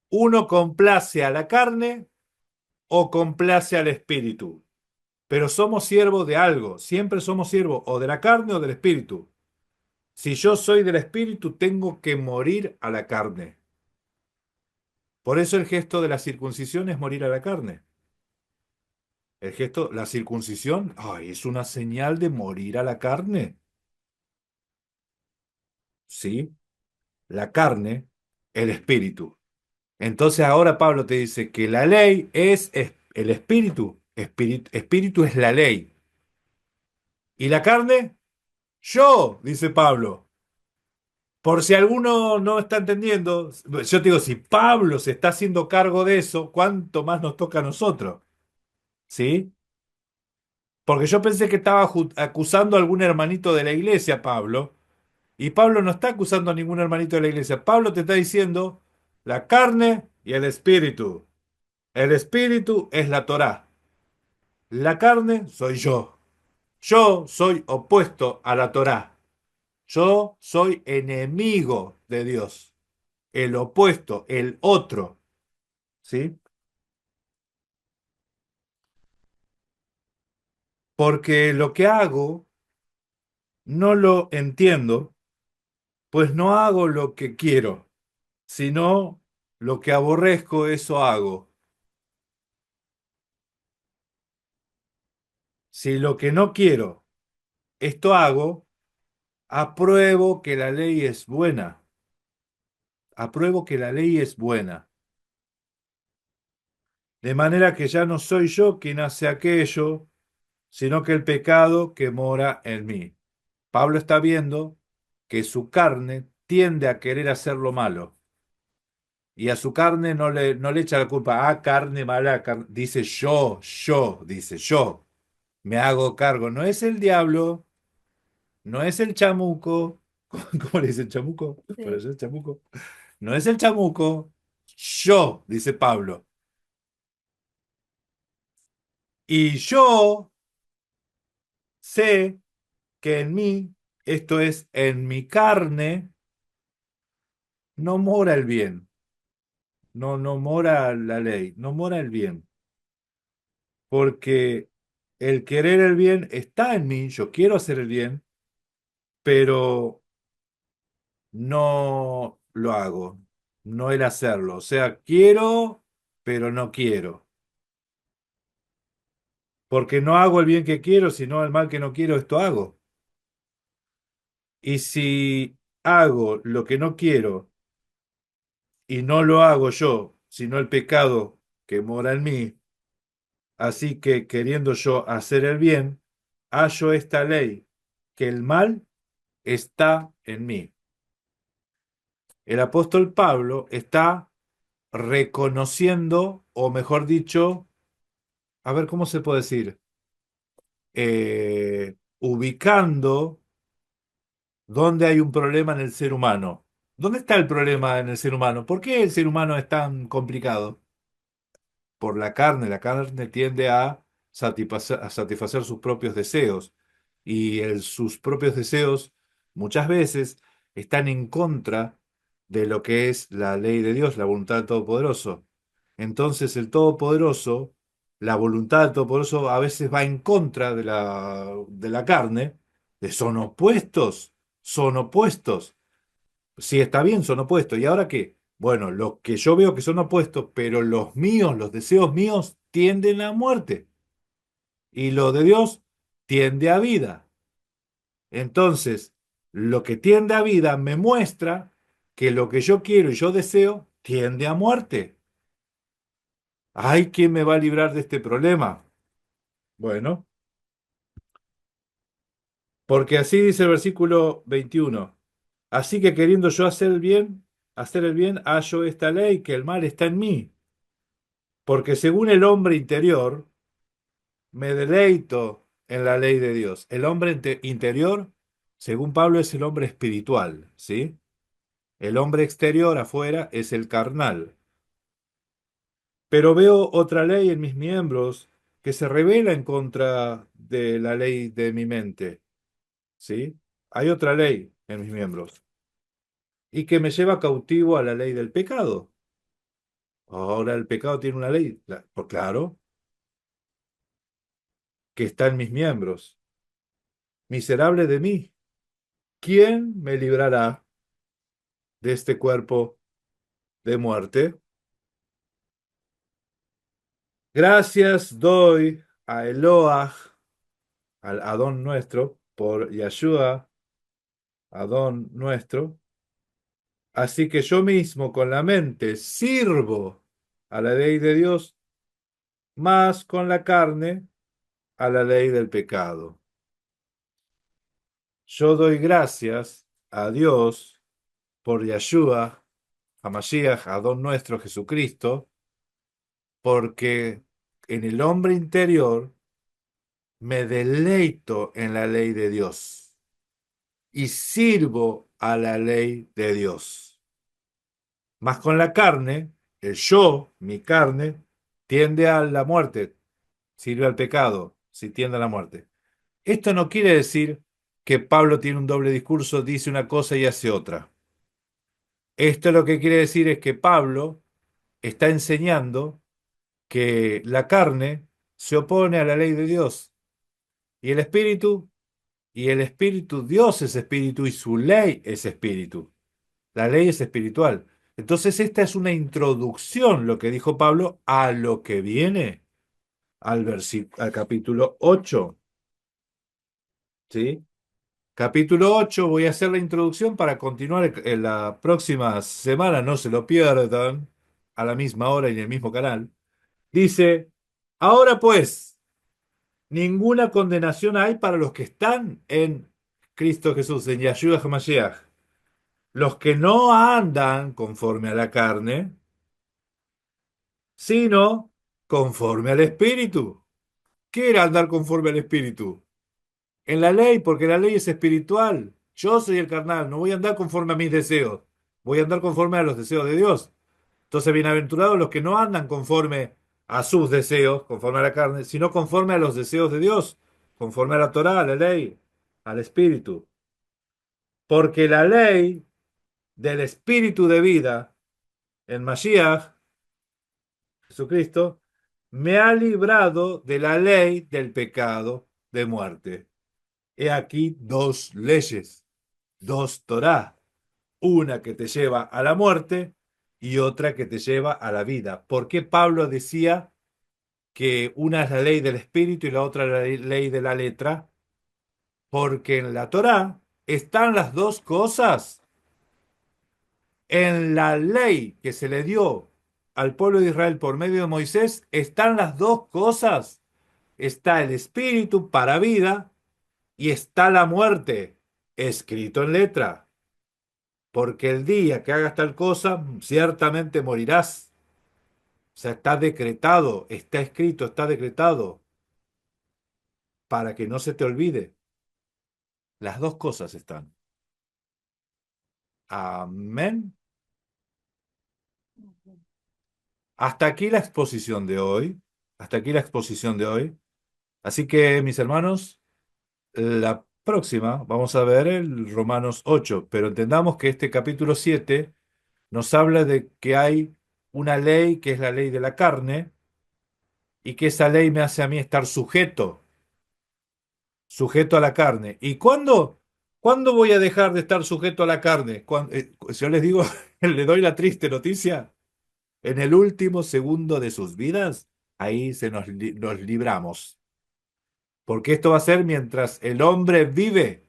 Uno complace a la carne o complace al espíritu. Pero somos siervos de algo, siempre somos siervos o de la carne o del espíritu. Si yo soy del espíritu, tengo que morir a la carne. Por eso el gesto de la circuncisión es morir a la carne. El gesto, la circuncisión, ay, es una señal de morir a la carne. Sí, la carne, el espíritu. Entonces ahora Pablo te dice que la ley es el espíritu. Espíritu es la ley. ¿Y la carne? Yo, dice Pablo. Por si alguno no está entendiendo, yo te digo, si Pablo se está haciendo cargo de eso, ¿cuánto más nos toca a nosotros? ¿Sí? Porque yo pensé que estaba acusando a algún hermanito de la iglesia, Pablo, y Pablo no está acusando a ningún hermanito de la iglesia. Pablo te está diciendo la carne y el espíritu. El espíritu es la Torá. La carne soy yo. Yo soy opuesto a la Torá. Yo soy enemigo de Dios. El opuesto, el otro. ¿Sí? Porque lo que hago no lo entiendo, pues no hago lo que quiero, sino lo que aborrezco, eso hago. Si lo que no quiero, esto hago, apruebo que la ley es buena. Apruebo que la ley es buena. De manera que ya no soy yo quien hace aquello, sino que el pecado que mora en mí. Pablo está viendo que su carne tiende a querer hacer lo malo. Y a su carne no le echa la culpa. Ah, carne mala. Dice dice yo. Me hago cargo. No es el diablo, no es el chamuco. ¿Cómo le dice el chamuco? Sí. Por eso el chamuco. No es el chamuco. Yo, dice Pablo. Y yo sé que en mí, esto es, en mi carne, no mora el bien. No, no mora la ley, no mora el bien. Porque el querer el bien está en mí, yo quiero hacer el bien, pero no lo hago, no el hacerlo. O sea, quiero, pero no quiero. Porque no hago el bien que quiero, sino el mal que no quiero, esto hago. Y si hago lo que no quiero y no lo hago yo, sino el pecado que mora en mí, así que queriendo yo hacer el bien, hallo esta ley, que el mal está en mí. El apóstol Pablo está reconociendo, o mejor dicho, a ver cómo se puede decir, ubicando ¿Dónde hay un problema en el ser humano? ¿Dónde está el problema en el ser humano? ¿Por qué el ser humano es tan complicado? Por la carne. La carne tiende a satisfacer sus propios deseos. Y sus propios deseos muchas veces están en contra de lo que es la ley de Dios, la voluntad del Todopoderoso. Entonces el Todopoderoso, la voluntad del Todopoderoso a veces va en contra de la carne, son opuestos, son opuestos. Sí, está bien, son opuestos. ¿Y ahora qué? Bueno, los que yo veo que son opuestos, pero los míos, los deseos míos, tienden a muerte. Y lo de Dios tiende a vida. Entonces, lo que tiende a vida me muestra que lo que yo quiero y yo deseo tiende a muerte. Ay, ¿quién me va a librar de este problema? Bueno, porque así dice el versículo 21. Así que queriendo yo hacer el bien, hallo esta ley, que el mal está en mí. Porque según el hombre interior, me deleito en la ley de Dios. El hombre interior, según Pablo, es el hombre espiritual, ¿sí? El hombre exterior, afuera, es el carnal. Pero veo otra ley en mis miembros que se revela en contra de la ley de mi mente, ¿sí? Hay otra ley en mis miembros y que me lleva cautivo a la ley del pecado. Ahora el pecado tiene una ley, pues claro, que está en mis miembros. Miserable de mí, ¿quién me librará de este cuerpo de muerte? Gracias doy a Eloah, al Adón nuestro, por Yeshua, Adón nuestro. Así que yo mismo con la mente sirvo a la ley de Dios, más con la carne a la ley del pecado. Yo doy gracias a Dios por Yeshua, Hamashiach, Adón nuestro Jesucristo, porque en el hombre interior me deleito en la ley de Dios y sirvo a la ley de Dios. Mas con la carne, el yo, mi carne, tiende a la muerte, sirve al pecado, si tiende a la muerte. Esto no quiere decir que Pablo tiene un doble discurso, dice una cosa y hace otra. Esto lo que quiere decir es que Pablo está enseñando que la carne se opone a la ley de Dios y el espíritu, Dios es espíritu y su ley es espíritu. La ley es espiritual. Entonces esta es una introducción, lo que dijo Pablo, a lo que viene al capítulo 8. ¿Sí? Capítulo 8, voy a hacer la introducción para continuar en la próxima semana, no se lo pierdan, a la misma hora y en el mismo canal. Dice, ahora pues, ninguna condenación hay para los que están en Cristo Jesús, en Yahshua HaMashiach. Los que no andan conforme a la carne, sino conforme al Espíritu. ¿Qué era andar conforme al Espíritu? En la ley, porque la ley es espiritual. Yo soy el carnal, no voy a andar conforme a mis deseos, voy a andar conforme a los deseos de Dios. Entonces, bienaventurados los que no andan conforme a sus deseos, conforme a la carne, sino conforme a los deseos de Dios, conforme a la Torá, a la ley, al Espíritu. Porque la ley del Espíritu de vida en Mashiach, Jesucristo, me ha librado de la ley del pecado de muerte. He aquí dos leyes, dos Torá, una que te lleva a la muerte y otra que te lleva a la vida. ¿Por qué Pablo decía que una es la ley del espíritu y la otra la ley de la letra? Porque en la Torá están las dos cosas. En la ley que se le dio al pueblo de Israel por medio de Moisés están las dos cosas. Está el espíritu para vida y está la muerte, escrito en letra. Porque el día que hagas tal cosa, ciertamente morirás. O sea, está decretado, está escrito, está decretado, para que no se te olvide. Las dos cosas están. Amén. Hasta aquí la exposición de hoy. Hasta aquí la exposición de hoy. Así que, mis hermanos, la próxima vamos a ver el Romanos 8, pero entendamos que este capítulo 7 nos habla de que hay una ley que es la ley de la carne y que esa ley me hace a mí estar sujeto a la carne. ¿Y cuándo voy a dejar de estar sujeto a la carne? Yo les digo, le doy la triste noticia, en el último segundo de sus vidas, ahí nos libramos. Porque esto va a ser mientras el hombre vive.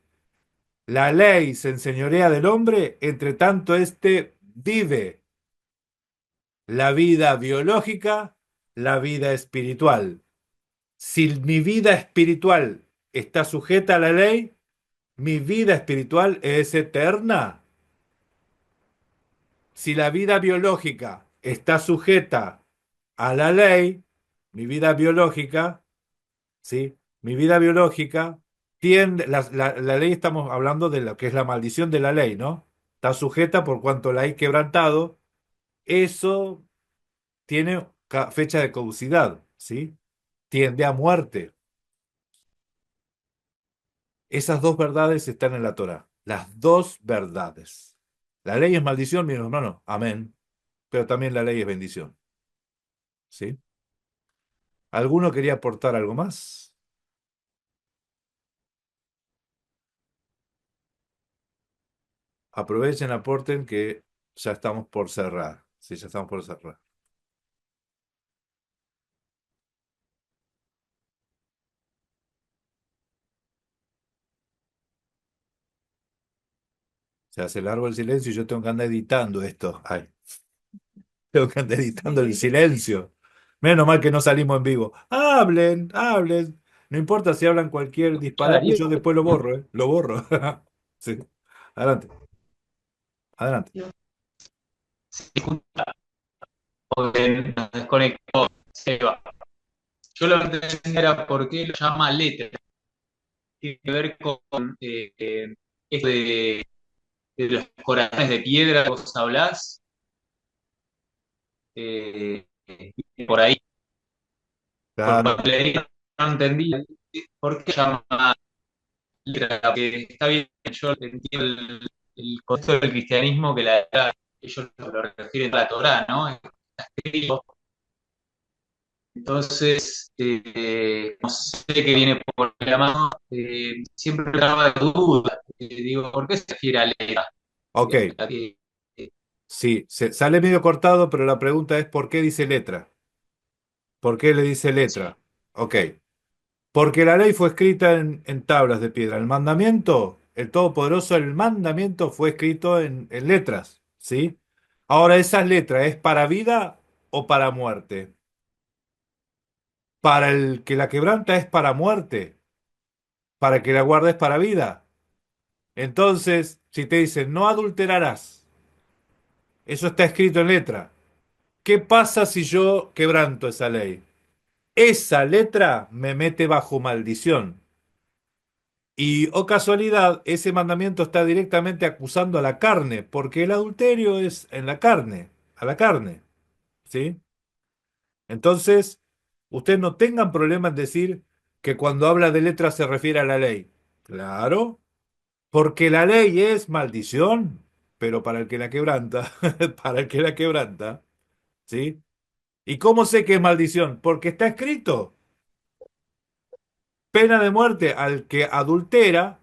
La ley se enseñorea del hombre, entre tanto éste vive la vida biológica, la vida espiritual. Si mi vida espiritual está sujeta a la ley, mi vida espiritual es eterna. Si la vida biológica está sujeta a la ley, mi vida biológica, ¿sí? Mi vida biológica tiende, la ley estamos hablando de lo que es la maldición de la ley, ¿no? Está sujeta por cuanto la hay quebrantado, eso tiene fecha de caducidad, ¿sí? Tiende a muerte. Esas dos verdades están en la Torá. Las dos verdades. La ley es maldición, mi hermano. Amén. Pero también la ley es bendición. ¿Sí? ¿Alguno quería aportar algo más? Aprovechen, aporten que ya estamos por cerrar. Sí, ya estamos por cerrar. Se hace largo el silencio y yo tengo que andar editando esto. Ay, tengo que andar editando el silencio. Menos mal que no salimos en vivo. Hablen, hablen. No importa si hablan cualquier disparate, Darío, yo después lo borro, ¿eh? Lo borro. Sí. Adelante, adelante. Sí, justo porque nos desconectó Seba. Yo lo que entendía era por qué lo llama letra. Tiene que ver con esto de los corazones de piedra que vos hablás. eh, por ahí, por lo Claro. que leí, no entendí por qué llama letra. Porque está bien, yo entiendo el concepto del cristianismo que la letra, ellos lo refieren a la Torá, ¿no? Está escrito. Entonces, no sé qué viene por la mano, siempre me daba duda. Digo, ¿por qué se refiere a letra? Ok, Eh, sí, sale medio cortado, pero la pregunta es ¿por qué dice letra? ¿Por qué le dice sí, letra? Ok, porque la ley fue escrita en tablas de piedra. El mandamiento, el Todopoderoso, el mandamiento fue escrito en letras, ¿sí? Ahora, ¿esas letras es para vida o para muerte? Para el que la quebranta es para muerte, para el que la guarda es para vida. Entonces, si te dicen no adulterarás, eso está escrito en letra. ¿Qué pasa si yo quebranto esa ley? Esa letra me mete bajo maldición. Y, oh casualidad, ese mandamiento está directamente acusando a la carne, porque el adulterio es en la carne, a la carne, ¿sí? Entonces, ustedes no tengan problema en decir que cuando habla de letra se refiere a la ley. Claro, porque la ley es maldición, pero para el que la quebranta, para el que la quebranta, ¿sí? ¿Y cómo sé que es maldición? Porque está escrito. Pena de muerte al que adultera,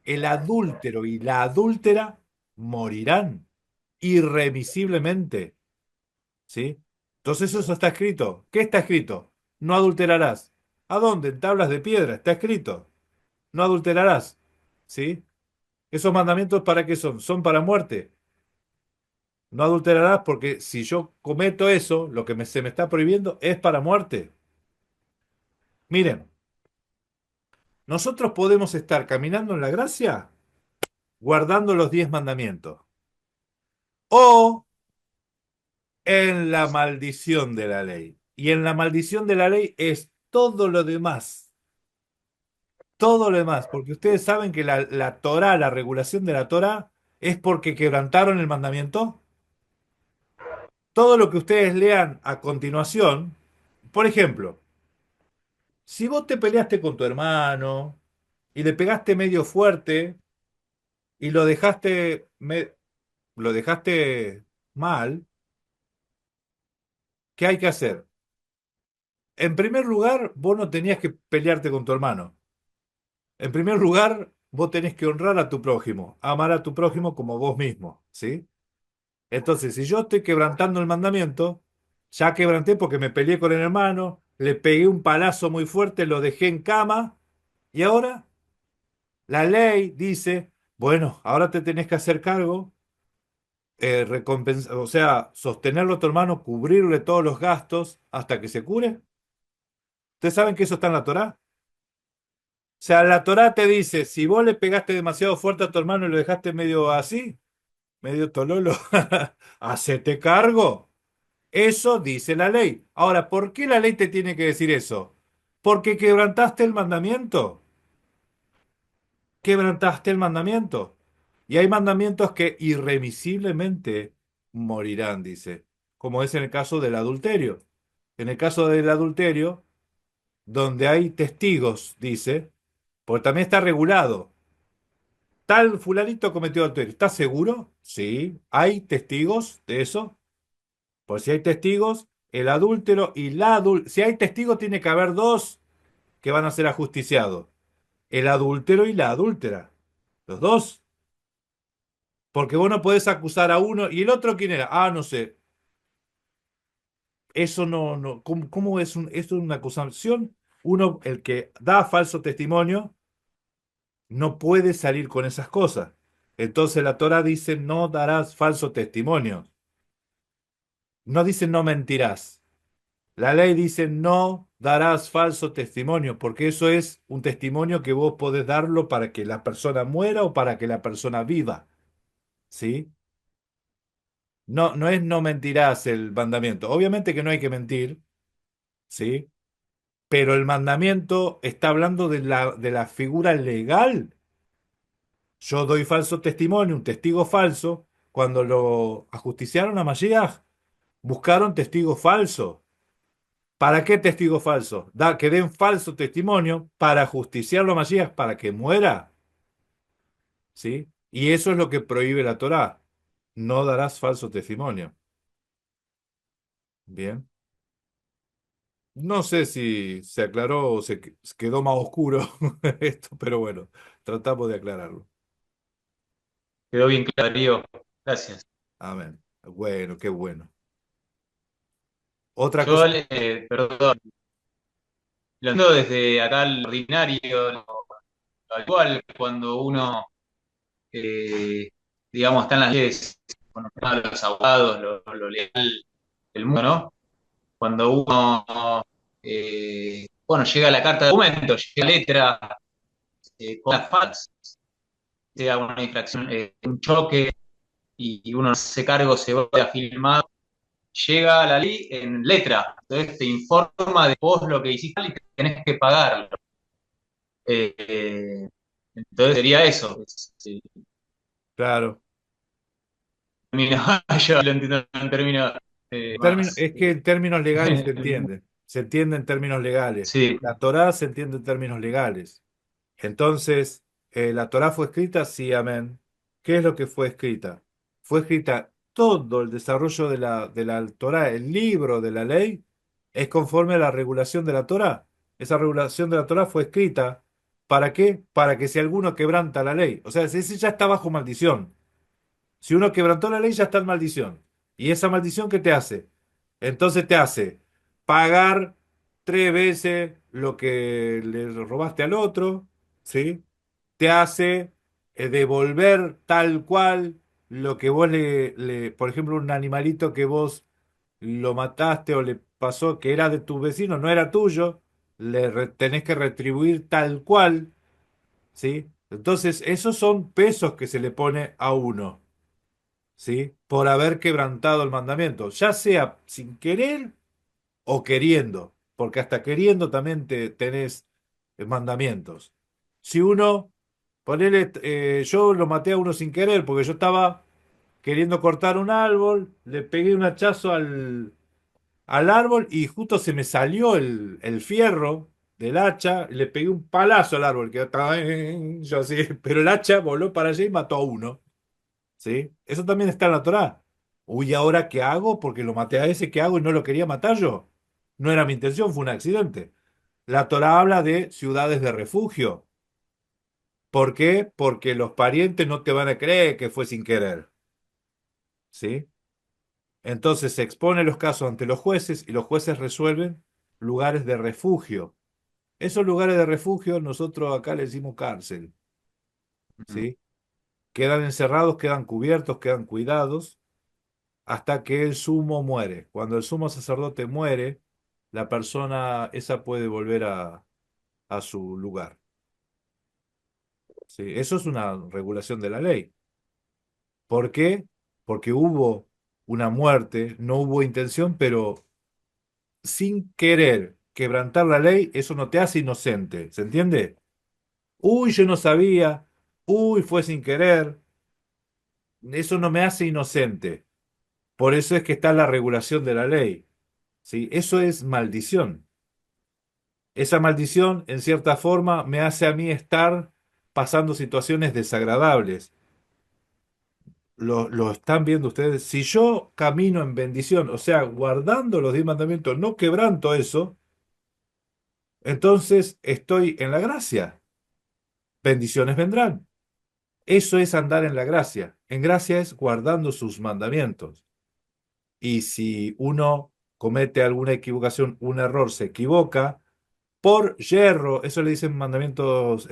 el adúltero y la adúltera morirán irremisiblemente, ¿sí? Entonces eso está escrito. ¿Qué está escrito? No adulterarás. ¿A dónde? En tablas de piedra está escrito. No adulterarás, ¿sí? ¿Esos mandamientos para qué son? Son para muerte. No adulterarás porque si yo cometo eso, lo que se me está prohibiendo es para muerte. Miren, nosotros podemos estar caminando en la gracia guardando los 10 mandamientos o en la maldición de la ley. Y en la maldición de la ley es todo lo demás, porque ustedes saben que la Torá, la regulación de la Torá es porque quebrantaron el mandamiento. Todo lo que ustedes lean a continuación, por ejemplo, si vos te peleaste con tu hermano y le pegaste medio fuerte y lo dejaste mal, ¿qué hay que hacer? En primer lugar, vos no tenías que pelearte con tu hermano. En primer lugar, vos tenés que honrar a tu prójimo, amar a tu prójimo como vos mismo, ¿sí? Entonces, si yo estoy quebrantando el mandamiento, ya quebranté porque me peleé con el hermano, le pegué un palazo muy fuerte, lo dejé en cama, y ahora la ley dice, bueno, ahora te tenés que hacer cargo, o sea, sostenerlo a tu hermano, cubrirle todos los gastos hasta que se cure. ¿Ustedes saben que eso está en la Torá? O sea, la Torá te dice, si vos le pegaste demasiado fuerte a tu hermano y lo dejaste medio así, medio tololo, hacete cargo. Eso dice la ley. Ahora, ¿por qué la ley te tiene que decir eso? Porque quebrantaste el mandamiento. Quebrantaste el mandamiento. Y hay mandamientos que irremisiblemente morirán, dice. Como es en el caso del adulterio. En el caso del adulterio, donde hay testigos, dice, porque también está regulado. Tal fulanito cometió adulterio. ¿Estás seguro? Sí. ¿Hay testigos de eso? Pues si hay testigos, el adúltero y si hay testigos, tiene que haber dos que van a ser ajusticiados. El adúltero y la adúltera. Los dos. Porque vos no podés acusar a uno y el otro, ¿quién era? Ah, no sé. Eso no. ¿Cómo es es una acusación? Uno, el que da falso testimonio, no puede salir con esas cosas. Entonces la Torah dice, no darás falso testimonio. No dice no mentirás. La ley dice no darás falso testimonio, porque eso es un testimonio que vos podés darlo para que la persona muera o para que la persona viva, ¿sí? No, no es no mentirás el mandamiento. Obviamente que no hay que mentir, ¿sí? Pero el mandamiento está hablando de de la figura legal. Yo doy falso testimonio, un testigo falso. Cuando lo ajusticiaron a Mashiach, buscaron testigos falsos. ¿Para qué testigo falso? Que den falso testimonio para justiciarlo a Masías para que muera. ¿Sí? Y eso es lo que prohíbe la Torá. No darás falso testimonio. Bien. No sé si se aclaró o quedó más oscuro esto, pero bueno, tratamos de aclararlo. Quedó bien claro, Darío. Gracias. Amén. Bueno, qué bueno. Otra Yo, cosa. perdón, lo entiendo desde acá al ordinario, al igual cuando uno, eh, digamos, está en las leyes, con los abogados, lo legal del mundo, ¿no? Cuando uno, bueno, llega la carta de documento, llega la letra, con las fax, sea una infracción, un choque, y uno se cargo, se va a filmar, llega la ley en letra, entonces te informa de vos lo que hiciste y tenés que pagarlo. Eh, entonces sería eso. Claro. Yo lo entiendo en términos más. Es que en términos legales se entiende. Se entiende en términos legales. Sí, La Torá se entiende en términos legales. Entonces, ¿la Torá fue escrita? Sí, amén. ¿Qué es lo que fue escrita? Fue escrita todo el desarrollo de de la Torá, el libro de la ley, es conforme a la regulación de la Torá. Esa regulación de la Torá fue escrita, ¿para qué? Para que si alguno quebranta la ley, o sea, ese ya está bajo maldición. Si uno quebrantó la ley, ya está en maldición. ¿Y esa maldición qué te hace? Entonces te hace pagar tres veces lo que le robaste al otro, ¿sí? Te hace devolver tal cual lo que vos por ejemplo, un animalito que vos lo mataste o le pasó que era de tu vecino, no era tuyo, tenés que retribuir tal cual, ¿sí? Entonces, esos son pesos que se le pone a uno. ¿Sí? Por haber quebrantado el mandamiento, ya sea sin querer o queriendo, porque hasta queriendo también tenés mandamientos. Si uno ponele, yo lo maté a uno sin querer porque yo estaba queriendo cortar un árbol, le pegué un hachazo al árbol y justo se me salió el fierro del hacha, y le pegué un palazo al árbol, que estaba yo así, pero el hacha voló para allá y mató a uno, ¿sí? Eso también está en la Torá. Uy, ¿ahora qué hago? Porque lo maté a ese, ¿qué hago? Y no lo quería matar yo. No era mi intención, fue un accidente. La Torá habla de ciudades de refugio. ¿Por qué? Porque los parientes no te van a creer que fue sin querer, ¿sí? Entonces se expone los casos ante los jueces y los jueces resuelven lugares de refugio. Esos lugares de refugio nosotros acá le decimos cárcel, ¿sí? Quedan encerrados, quedan cubiertos, quedan cuidados hasta que el sumo muere. Cuando el sumo sacerdote muere, la persona esa puede volver a su lugar, ¿sí? Eso es una regulación de la ley. ¿Por qué? Porque hubo una muerte, no hubo intención, pero sin querer quebrantar la ley, eso no te hace inocente, ¿se entiende? Uy, yo no sabía, uy, fue sin querer, eso no me hace inocente. Por eso es que está la regulación de la ley, ¿sí? Eso es maldición. Esa maldición, en cierta forma, me hace a mí estar pasando situaciones desagradables. Lo están viendo ustedes. Si yo camino en bendición, o sea, guardando los 10 mandamientos, no quebranto eso, entonces estoy en la gracia. Bendiciones vendrán. Eso es andar en la gracia. En gracia es guardando sus mandamientos. Y si uno comete alguna equivocación, un error, se equivoca, por yerro, eso le dicen mandamientos,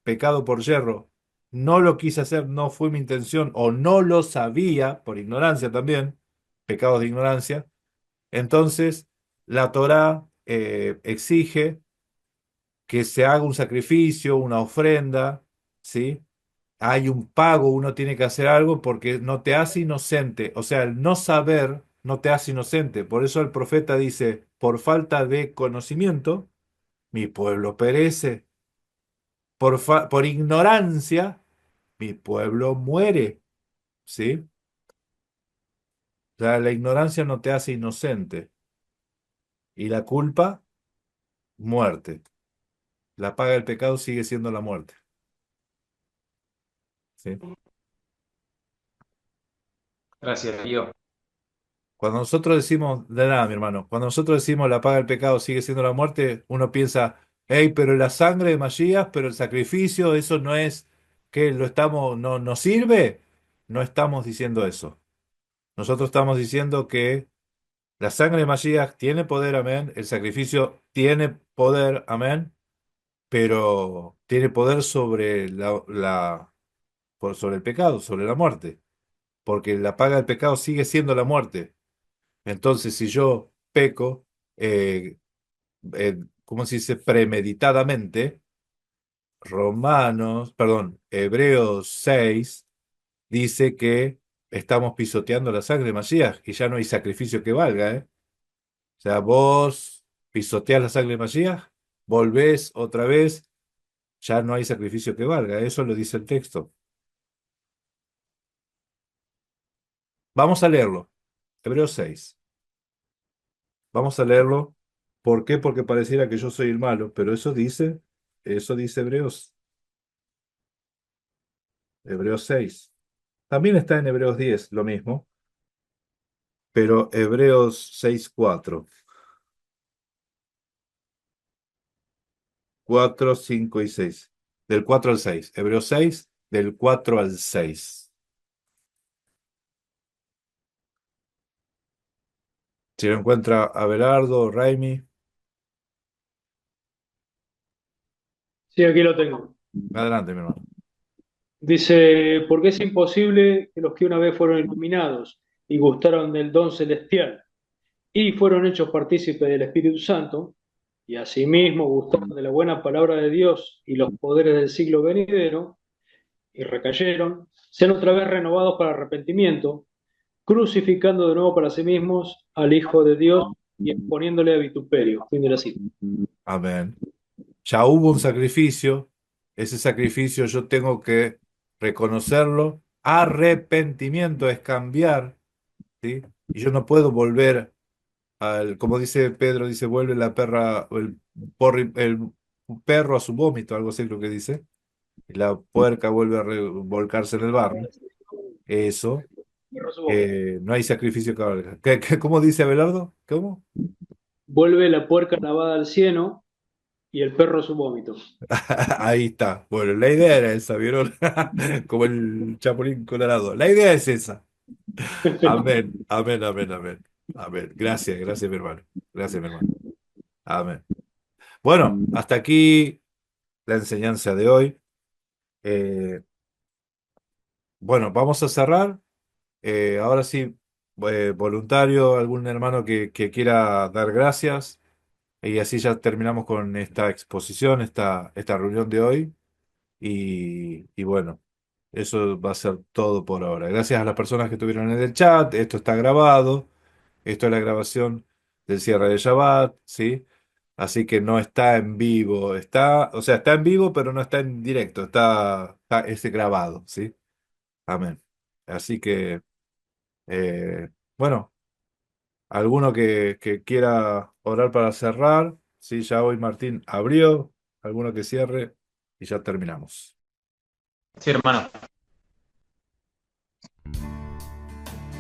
pecado por yerro. No lo quise hacer, no fue mi intención, o no lo sabía, por ignorancia también, pecados de ignorancia. Entonces, la Torá exige que se haga un sacrificio, una ofrenda, ¿sí? Hay un pago, uno tiene que hacer algo porque no te hace inocente. O sea, el no saber no te hace inocente. Por eso el profeta dice, por falta de conocimiento, mi pueblo perece. Por ignorancia, mi pueblo muere. ¿Sí? O sea, la ignorancia no te hace inocente. Y la culpa, muerte. La paga del pecado sigue siendo la muerte. ¿Sí? Gracias, Dios. Cuando nosotros decimos, de nada, mi hermano, cuando nosotros decimos la paga del pecado sigue siendo la muerte, uno piensa, hey, pero la sangre de Masías, pero el sacrificio, eso no es que lo estamos, no sirve. No estamos diciendo eso. Nosotros estamos diciendo que la sangre de Masías tiene poder, amén. El sacrificio tiene poder, amén. Pero tiene poder sobre sobre el pecado, sobre la muerte. Porque la paga del pecado sigue siendo la muerte. Entonces, si yo peco, ¿cómo se dice? Premeditadamente, Hebreos 6 dice que estamos pisoteando la sangre de Masías y ya no hay sacrificio que valga, ¿eh? O sea, vos pisoteás la sangre de Masías, volvés otra vez, ya no hay sacrificio que valga. Eso lo dice el texto. Vamos a leerlo. Hebreos 6. Vamos a leerlo. ¿Por qué? Porque pareciera que yo soy el malo, pero eso dice Hebreos 6. También está en Hebreos 10, lo mismo, pero Hebreos 6, 4. 4, 5 y 6. Del 4 al 6. Hebreos 6, del 4 al 6. Si lo encuentra Abelardo, Raimi, Sí, aquí lo tengo. adelante, mi hermano. Dice, porque es imposible que los que una vez fueron iluminados y gustaron del don celestial y fueron hechos partícipes del Espíritu Santo, y asimismo gustaron de la buena palabra de Dios y los poderes del siglo venidero, y recayeron, sean otra vez renovados para arrepentimiento, crucificando de nuevo para sí mismos al Hijo de Dios y exponiéndole a vituperio. Fin de la cita. Amén. Ya hubo un sacrificio, ese sacrificio yo tengo que reconocerlo. Arrepentimiento es cambiar, ¿sí? Y yo no puedo volver como dice Pedro, dice, vuelve la perra, el perro a su vómito, algo así creo que dice. Y la puerca vuelve a volcarse en el barro. Eso, no hay sacrificio que valga. ¿Cómo dice Abelardo? ¿Cómo? Vuelve la puerca lavada al cieno y el perro a su vómito. Ahí está. Bueno, la idea era esa, ¿vieron? Como el Chapulín Colorado. La idea es esa. Amén, amén, amén, amén. Amén. Gracias, gracias, mi hermano. Gracias, mi hermano. Amén. Bueno, hasta aquí la enseñanza de hoy. Eh, bueno, vamos a cerrar. Ahora sí, voluntario, algún hermano que quiera dar gracias. Y así ya terminamos con esta exposición, esta reunión de hoy. Y bueno, eso va a ser todo por ahora. Gracias a las personas que estuvieron en el chat. Esto está grabado. Esto es la grabación del cierre de Shabbat, ¿sí? Así que no está en vivo. O sea, está en vivo, pero no está en directo. Es grabado, ¿sí? Amén. Así que, bueno, alguno que quiera orar para cerrar. Sí, ya hoy Martín abrió. Alguno que cierre y ya terminamos. Sí, hermano.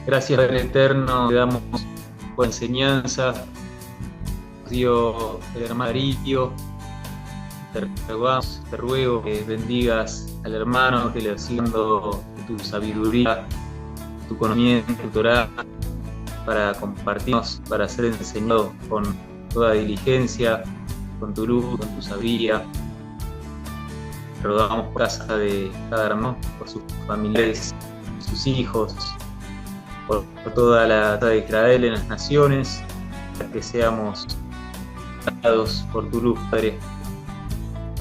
Gracias, Padre Eterno, te damos por enseñanza. Dio el hermano Darío. Te ruego que bendigas al hermano, que le sigas dando tu sabiduría, tu conocimiento, tu Torah, para compartirnos, para ser enseñado con toda diligencia, con tu luz, con tu sabiduría. Rogamos por casa de cada hermano, por sus familiares, sus hijos, por toda la tierra de Israel en las naciones, para que seamos guiados por tu luz, Padre,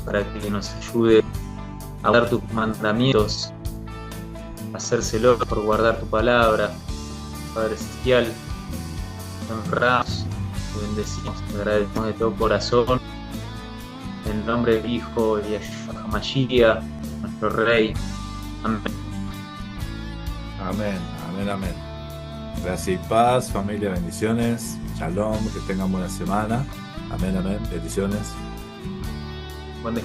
para que nos ayude a guardar tus mandamientos, a ser celosos por guardar tu palabra. Padre celestial, te honramos, te bendecimos, te agradecemos de todo corazón, en el nombre del Hijo y Yahshua HaMashiach, nuestro Rey. Amén. Amén, amén, amén. Gracias y paz, familia, bendiciones. Shalom, que tengan buena semana. Amén, amén, bendiciones.